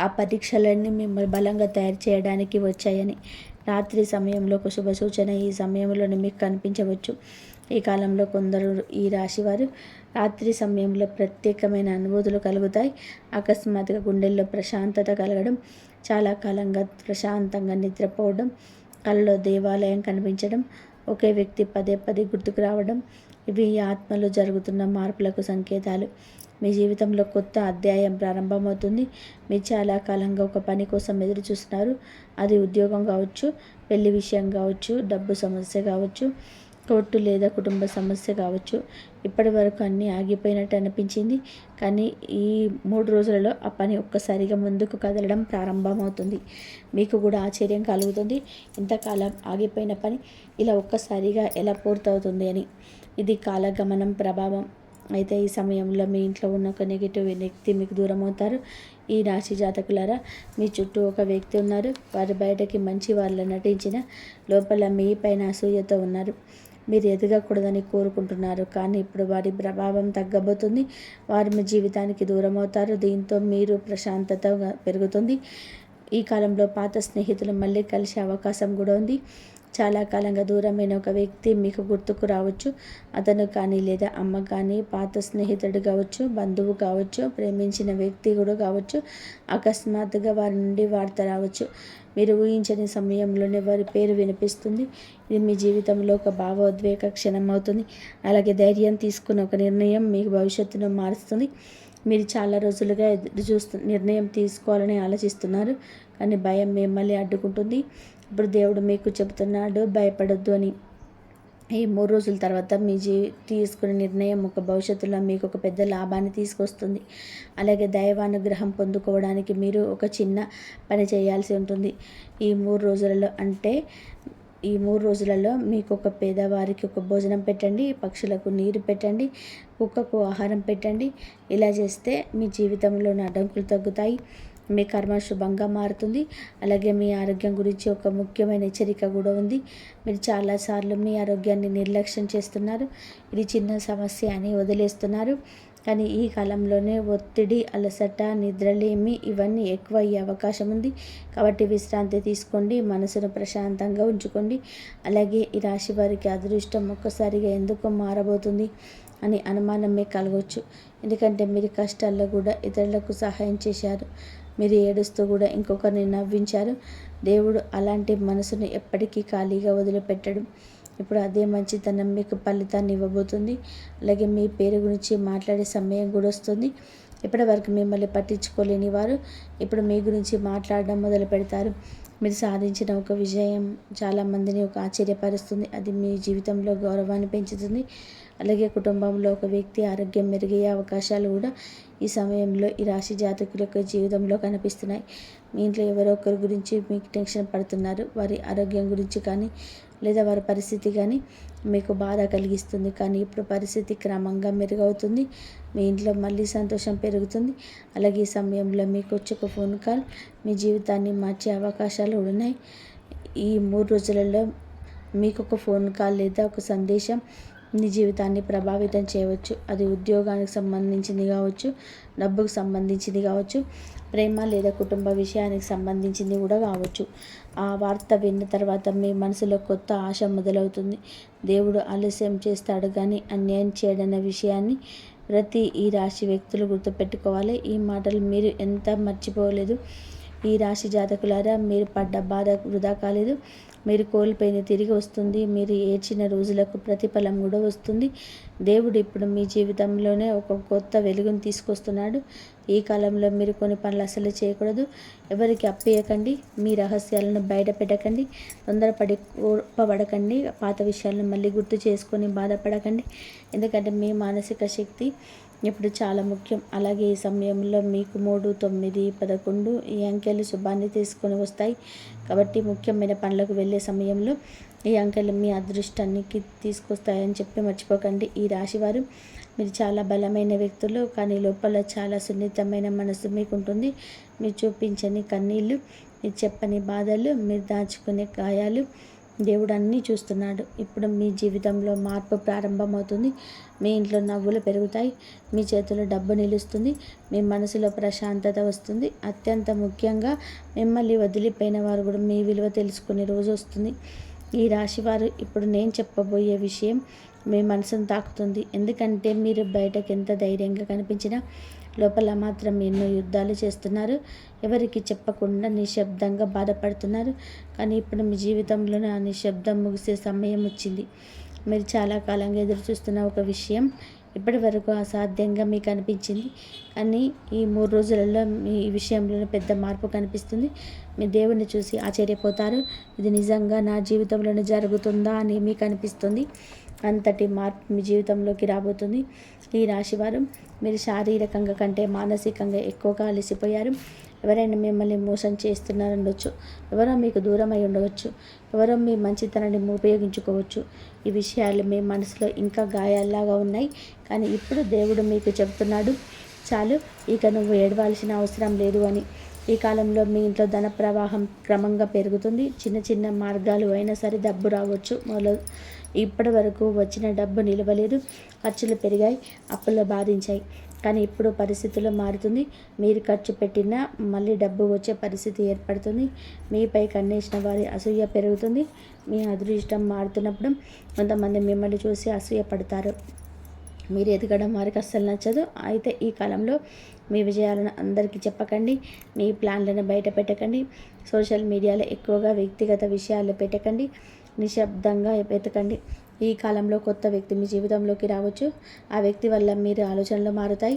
ఆ పరీక్షలన్నీ మిమ్మల్ని బలంగా తయారు చేయడానికి వచ్చాయని. రాత్రి సమయంలో ఒక శుభ సూచన ఈ సమయంలోనే మీకు కనిపించవచ్చు. ఈ కాలంలో కొందరు ఈ రాశివారు రాత్రి సమయంలో ప్రత్యేకమైన అనుభూతులు కలుగుతాయి. అకస్మాత్తుగా గుండెల్లో ప్రశాంతత కలగడం, చాలా కాలంగా ప్రశాంతంగా నిద్రపోవడం, కళ్ళలో దేవాలయం కనిపించడం, ఒకే వ్యక్తి పదే పదే గుర్తుకు రావడం, ఇవి ఆత్మలో జరుగుతున్న మార్పులకు సంకేతాలు. మీ జీవితంలో కొత్త అధ్యాయం ప్రారంభమవుతుంది. మీరు చాలా కాలంగా ఒక పని కోసం ఎదురు చూస్తున్నారు. అది ఉద్యోగం కావచ్చు, పెళ్లి విషయం కావచ్చు, డబ్బు సమస్య కావచ్చు, కోర్టు లేదా కుటుంబ సమస్య కావచ్చు. ఇప్పటి వరకు అన్నీ ఆగిపోయినట్టు అనిపించింది. కానీ ఈ 3 రోజులలో ఆ పని ఒక్కసారిగా ముందుకు కదలడం ప్రారంభమవుతుంది. మీకు కూడా ఆశ్చర్యం కలుగుతుంది, ఇంతకాలం ఆగిపోయిన పని ఇలా ఒక్కసారిగా ఎలా పూర్తవుతుంది అని. ఇది కాలగమనం ప్రభావం. అయితే ఈ సమయంలో మీ ఇంట్లో ఉన్న ఒక నెగిటివ్ వ్యక్తి మీకు దూరం అవుతారు. ఈ రాశి జాతకులారా, మీ చుట్టూ ఒక వ్యక్తి ఉన్నారు. వారు బయటకి మంచి వాళ్ళ నటించిన లోపల మీ పైన అసూయతో ఉన్నారు. మీరు ఎదగకూడదని కోరుకుంటున్నారు, కానీ ఇప్పుడు వారి ప్రభావం తగ్గబోతుంది. వారు మీ జీవితానికి దూరం అవుతారు. దీంతో మీరు ప్రశాంతత పెరుగుతుంది. ఈ కాలంలో పాత స్నేహితులు మళ్ళీ కలిసే అవకాశం కూడా ఉంది. చాలా కాలంగా దూరమైన ఒక వ్యక్తి మీకు గుర్తుకు రావచ్చు. అతను కానీ లేదా అమ్మ కానీ పాత స్నేహితుడు కావచ్చు, బంధువు కావచ్చు, ప్రేమించిన వ్యక్తి కూడా కావచ్చు. అకస్మాత్తుగా వారి నుండి వార్త రావచ్చు. మీరు ఊహించని సమయంలోనే వారి పేరు వినిపిస్తుంది. ఇది మీ జీవితంలో ఒక భావోద్వేగ క్షణం అవుతుంది. అలాగే ధైర్యం తీసుకున్న ఒక నిర్ణయం మీ భవిష్యత్తును మారుస్తుంది. మీరు చాలా రోజులుగా నిర్ణయం తీసుకోవాలని ఆలోచిస్తున్నారు, కానీ భయం మిమ్మల్ని అడ్డుకుంటుంది. ఇప్పుడు దేవుడు మీకు చెబుతున్నాడు, భయపడొద్దు అని. ఈ 3 రోజుల తర్వాత మీ తీసుకునే నిర్ణయం ఒక భవిష్యత్తులో మీకు ఒక పెద్ద లాభాన్ని తీసుకొస్తుంది. అలాగే దైవానుగ్రహం పొందుకోవడానికి మీరు ఒక చిన్న పని చేయాల్సి ఉంటుంది. ఈ 3 రోజులలో ఈ 3 రోజులలో మీకు ఒక పేదవారికి ఒక భోజనం పెట్టండి, పక్షులకు నీరు పెట్టండి, కుక్కకు ఆహారం పెట్టండి. ఇలా చేస్తే మీ జీవితంలోని అడ్డంకులు తగ్గుతాయి. మీ కర్మ శుభంగా మారుతుంది. అలాగే మీ ఆరోగ్యం గురించి ఒక ముఖ్యమైన హెచ్చరిక కూడా ఉంది. మీరు చాలాసార్లు మీ ఆరోగ్యాన్ని నిర్లక్ష్యం చేస్తున్నారు. ఇది చిన్న సమస్య అని వదిలేస్తున్నారు. కానీ ఈ కాలంలోనే ఒత్తిడి, అలసట, నిద్రలేమి ఇవన్నీ ఎక్కువ అయ్యే అవకాశం ఉంది. కాబట్టి విశ్రాంతి తీసుకోండి, మనసును ప్రశాంతంగా ఉంచుకోండి. అలాగే ఈ రాశి వారికి అదృష్టం ఒక్కసారిగా ఎందుకు మారబోతుంది అని అనుమానం మీకు కలగవచ్చు. ఎందుకంటే మీరు కష్టాల్లో కూడా ఇతరులకు సహాయం చేశారు. మీరు ఏడుస్తూ కూడా ఇంకొకరిని నవ్వించారు. దేవుడు అలాంటి మనసును ఎప్పటికీ ఖాళీగా వదిలిపెట్టడు. ఇప్పుడు అదే మంచితనం మీకు ఫలితాన్ని ఇవ్వబోతుంది. అలాగే మీ పేరు గురించి మాట్లాడే సమయం కూడా వస్తుంది. ఇప్పటి వరకు మిమ్మల్ని పట్టించుకోలేని వారు ఇప్పుడు మీ గురించి మాట్లాడడం మొదలు పెడతారు. మీరు సాధించిన ఒక విజయం చాలామందిని ఒక ఆశ్చర్యపరుస్తుంది. అది మీ జీవితంలో గౌరవాన్ని పెంచుతుంది. అలాగే కుటుంబంలో ఒక వ్యక్తి ఆరోగ్యం మెరుగయ్యే అవకాశాలు కూడా ఈ సమయంలో ఈ రాశి జాతకుల యొక్క జీవితంలో కనిపిస్తున్నాయి. మీ ఇంట్లో ఎవరో ఒకరి గురించి మీకు టెన్షన్ పడుతున్నారు. వారి ఆరోగ్యం గురించి కానీ లేదా వారి పరిస్థితి కానీ మీకు బాధ కలిగిస్తుంది. కానీ ఇప్పుడు పరిస్థితి క్రమంగా మెరుగవుతుంది. మీ ఇంట్లో మళ్ళీ సంతోషం పెరుగుతుంది. అలాగే ఈ సమయంలో మీకు వచ్చే ఒక ఫోన్ కాల్ మీ జీవితాన్ని మార్చే అవకాశాలు ఉన్నాయి. ఈ 3 రోజులలో మీకు ఒక ఫోన్ కాల్ లేదా ఒక సందేశం మీ జీవితాన్ని ప్రభావితం చేయవచ్చు. అది ఉద్యోగానికి సంబంధించింది కావచ్చు, డబ్బుకు సంబంధించింది కావచ్చు, ప్రేమ లేదా కుటుంబ విషయానికి సంబంధించింది కూడా కావచ్చు. ఆ వార్త విన్న తర్వాత మీ మనసులో కొత్త ఆశ మొదలవుతుంది. దేవుడు ఆలస్యం చేస్తాడు కానీ అన్యాయం చేయడన్న విషయాన్ని ప్రతి ఈ రాశి వ్యక్తులు గుర్తుపెట్టుకోవాలి. ఈ మాటలు మీరు ఎంత మర్చిపోలేదు. ఈ రాశి జాతకులారా, మీరు పడ్డ బాధ వృధా కాలేదు. మీరు కోల్పోయింది తిరిగి వస్తుంది. మీరు ఏడ్చిన రోజులకు ప్రతిఫలం కూడా వస్తుంది. దేవుడు ఇప్పుడు మీ జీవితంలోనే ఒక కొత్త వెలుగును తీసుకొస్తున్నాడు. ఈ కాలంలో మీరు కొన్ని పనులు అసలు చేయకూడదు. ఎవరికి అప్పేయకండి. మీ రహస్యాలను బయట పెట్టకండి. తొందరపడి కోపపడకండి. పాత విషయాలను మళ్ళీ గుర్తు చేసుకొని బాధపడకండి. ఎందుకంటే మీ మానసిక శక్తి ఇప్పుడు చాలా ముఖ్యం. అలాగే ఈ సమయంలో మీకు 3, 9, 11 ఈ అంకెలు శుభాన్ని తీసుకొని వస్తాయి. కాబట్టి ముఖ్యమైన పనులకు వెళ్ళే సమయంలో ఈ అంకెలు మీ అదృష్టానికి తీసుకొస్తాయని చెప్పి మర్చిపోకండి. ఈ రాశివారు, మీరు చాలా బలమైన వ్యక్తులు, కానీ లోపల చాలా సున్నితమైన మనసు మీకు ఉంటుంది. మీరు చూపించని కన్నీళ్ళు, మీరు చెప్పని బాధలు, మీరు దాచుకునే గాయాలు దేవుడు అన్నీ చూస్తున్నాడు. ఇప్పుడు మీ జీవితంలో మార్పు ప్రారంభమవుతుంది. మీ ఇంట్లో నవ్వులు పెరుగుతాయి. మీ చేతిలో డబ్బు నిలుస్తుంది. మీ మనసులో ప్రశాంతత వస్తుంది. అత్యంత ముఖ్యంగా మిమ్మల్ని వదిలిపోయిన వారు కూడా మీ విలువ తెలుసుకునే రోజు వస్తుంది. ఈ రాశివారు, ఇప్పుడు నేను చెప్పబోయే విషయం మీ మనసును తాకుతుంది. ఎందుకంటే మీరు బయటకు ఎంత ధైర్యంగా కనిపించినా లోపల మాత్రం ఎన్నో యుద్ధాలు చేస్తున్నారు. ఎవరికి చెప్పకుండా నిశ్శబ్దంగా బాధపడుతున్నారు. కానీ ఇప్పుడు మీ జీవితంలోనే ఆ నిశ్శబ్దం ముగిసే సమయం వచ్చింది. మీరు చాలా కాలంగా ఎదురు చూస్తున్న ఒక విషయం ఇప్పటి వరకు అసాధ్యంగా మీకు అనిపించింది. కానీ ఈ 3 రోజులలో మీ విషయంలో పెద్ద మార్పు కనిపిస్తుంది. మీ దేవుని చూసి ఆశ్చర్యపోతారు. ఇది నిజంగా నా జీవితంలోనే జరుగుతుందా అని మీకు అనిపిస్తుంది. అంతటి మార్పు మీ జీవితంలోకి రాబోతుంది. ఈ రాశివారు, మీరు శారీరకంగా కంటే మానసికంగా ఎక్కువగా అలసిపోయారు. ఎవరైనా మిమ్మల్ని మోసం చేస్తున్నారనవచ్చు. ఎవరో మీకు దూరం అయి ఉండవచ్చు. ఎవరో మీ మంచితనాన్ని ఉపయోగించుకోవచ్చు. ఈ విషయాలు మీ మనసులో ఇంకా గాయాల్లాగా ఉన్నాయి. కానీ ఇప్పుడు దేవుడు మీకు చెబుతున్నాడు, చాలు, ఇక నువ్వు ఏడవాల్సిన అవసరం లేదు అని. ఈ కాలంలో మీ ఇంట్లో ధన ప్రవాహం క్రమంగా పెరుగుతుంది. చిన్న చిన్న మార్గాలు అయినా సరే డబ్బు రావచ్చు. ఇప్పటి వరకు వచ్చిన డబ్బు నిలవలేదు. ఖర్చులు పెరిగాయి, అప్పుల్లో బాధించాయి. కానీ ఇప్పుడు పరిస్థితులు మారుతుంది. మీరు ఖర్చు పెట్టినా మళ్ళీ డబ్బు వచ్చే పరిస్థితి ఏర్పడుతుంది. మీపై కన్నేసిన వారి అసూయ పెరుగుతుంది. మీ అదృష్టం మారుతున్నప్పుడు కొంతమంది మిమ్మల్ని చూసి అసూయ పడతారు. మీరు ఎదగడం వారికి అస్సలు నచ్చదు. అయితే ఈ కాలంలో మీ విజయాలను అందరికీ చెప్పకండి. మీ ప్లాన్లను బయట పెట్టకండి. సోషల్ మీడియాలో ఎక్కువగా వ్యక్తిగత విషయాలు పెట్టకండి. నిశ్శబ్దంగా వెతకండి. ఈ కాలంలో కొత్త వ్యక్తి మీ జీవితంలోకి రావచ్చు. ఆ వ్యక్తి వల్ల మీరు ఆలోచనలు మారుతాయి.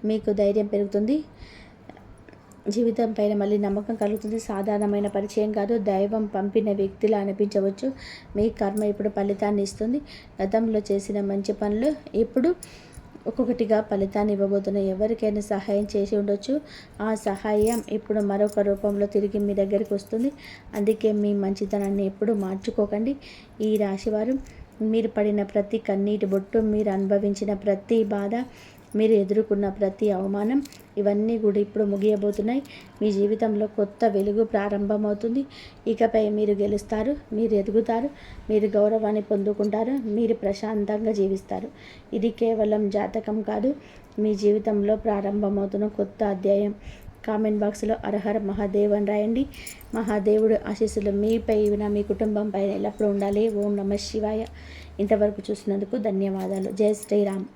మీకు ధైర్యం పెరుగుతుంది. జీవితం పైన మళ్ళీ నమ్మకం కలుగుతుంది. సాధారణమైన పరిచయం కాదు, దైవం పంపిన వ్యక్తిలా అనిపించవచ్చు. మీ కర్మ ఇప్పుడు ఫలితాన్ని ఇస్తుంది. గతంలో చేసిన మంచి పనులు ఇప్పుడు ఒక్కొక్కటిగా ఫలితాన్ని ఇవ్వబోతున్నాయి. ఎవరికైనా సహాయం చేసి ఉండొచ్చు. ఆ సహాయం ఇప్పుడు మరొక రూపంలో తిరిగి మీ దగ్గరికి వస్తుంది. అందుకే మీ మంచితనాన్ని ఎప్పుడు మార్చుకోకండి. ఈ రాశివారు, మీరు పడిన ప్రతి కన్నీటి బొట్టు, మీరు అనుభవించిన ప్రతి బాధ, మీరు ఎదుర్కొన్న ప్రతి అవమానం, ఇవన్నీ కూడా ఇప్పుడు ముగియబోతున్నాయి. మీ జీవితంలో కొత్త వెలుగు ప్రారంభమవుతుంది. ఇకపై మీరు గెలుస్తారు, మీరు ఎదుగుతారు, మీరు గౌరవాన్ని పొందుకుంటారు, మీరు ప్రశాంతంగా జీవిస్తారు. ఇది కేవలం జాతకం కాదు, మీ జీవితంలో ప్రారంభమవుతున్న కొత్త అధ్యాయం. కామెంట్ బాక్స్లో హరహర మహాదేవ్ అని రాయండి. మహాదేవుడు ఆశీస్సులు మీపై, మీ కుటుంబం పైన ఎల్లప్పుడూ ఉండాలి. ఓం నమః శివాయ. ఇంతవరకు చూసినందుకు ధన్యవాదాలు. జై శ్రీరామ్.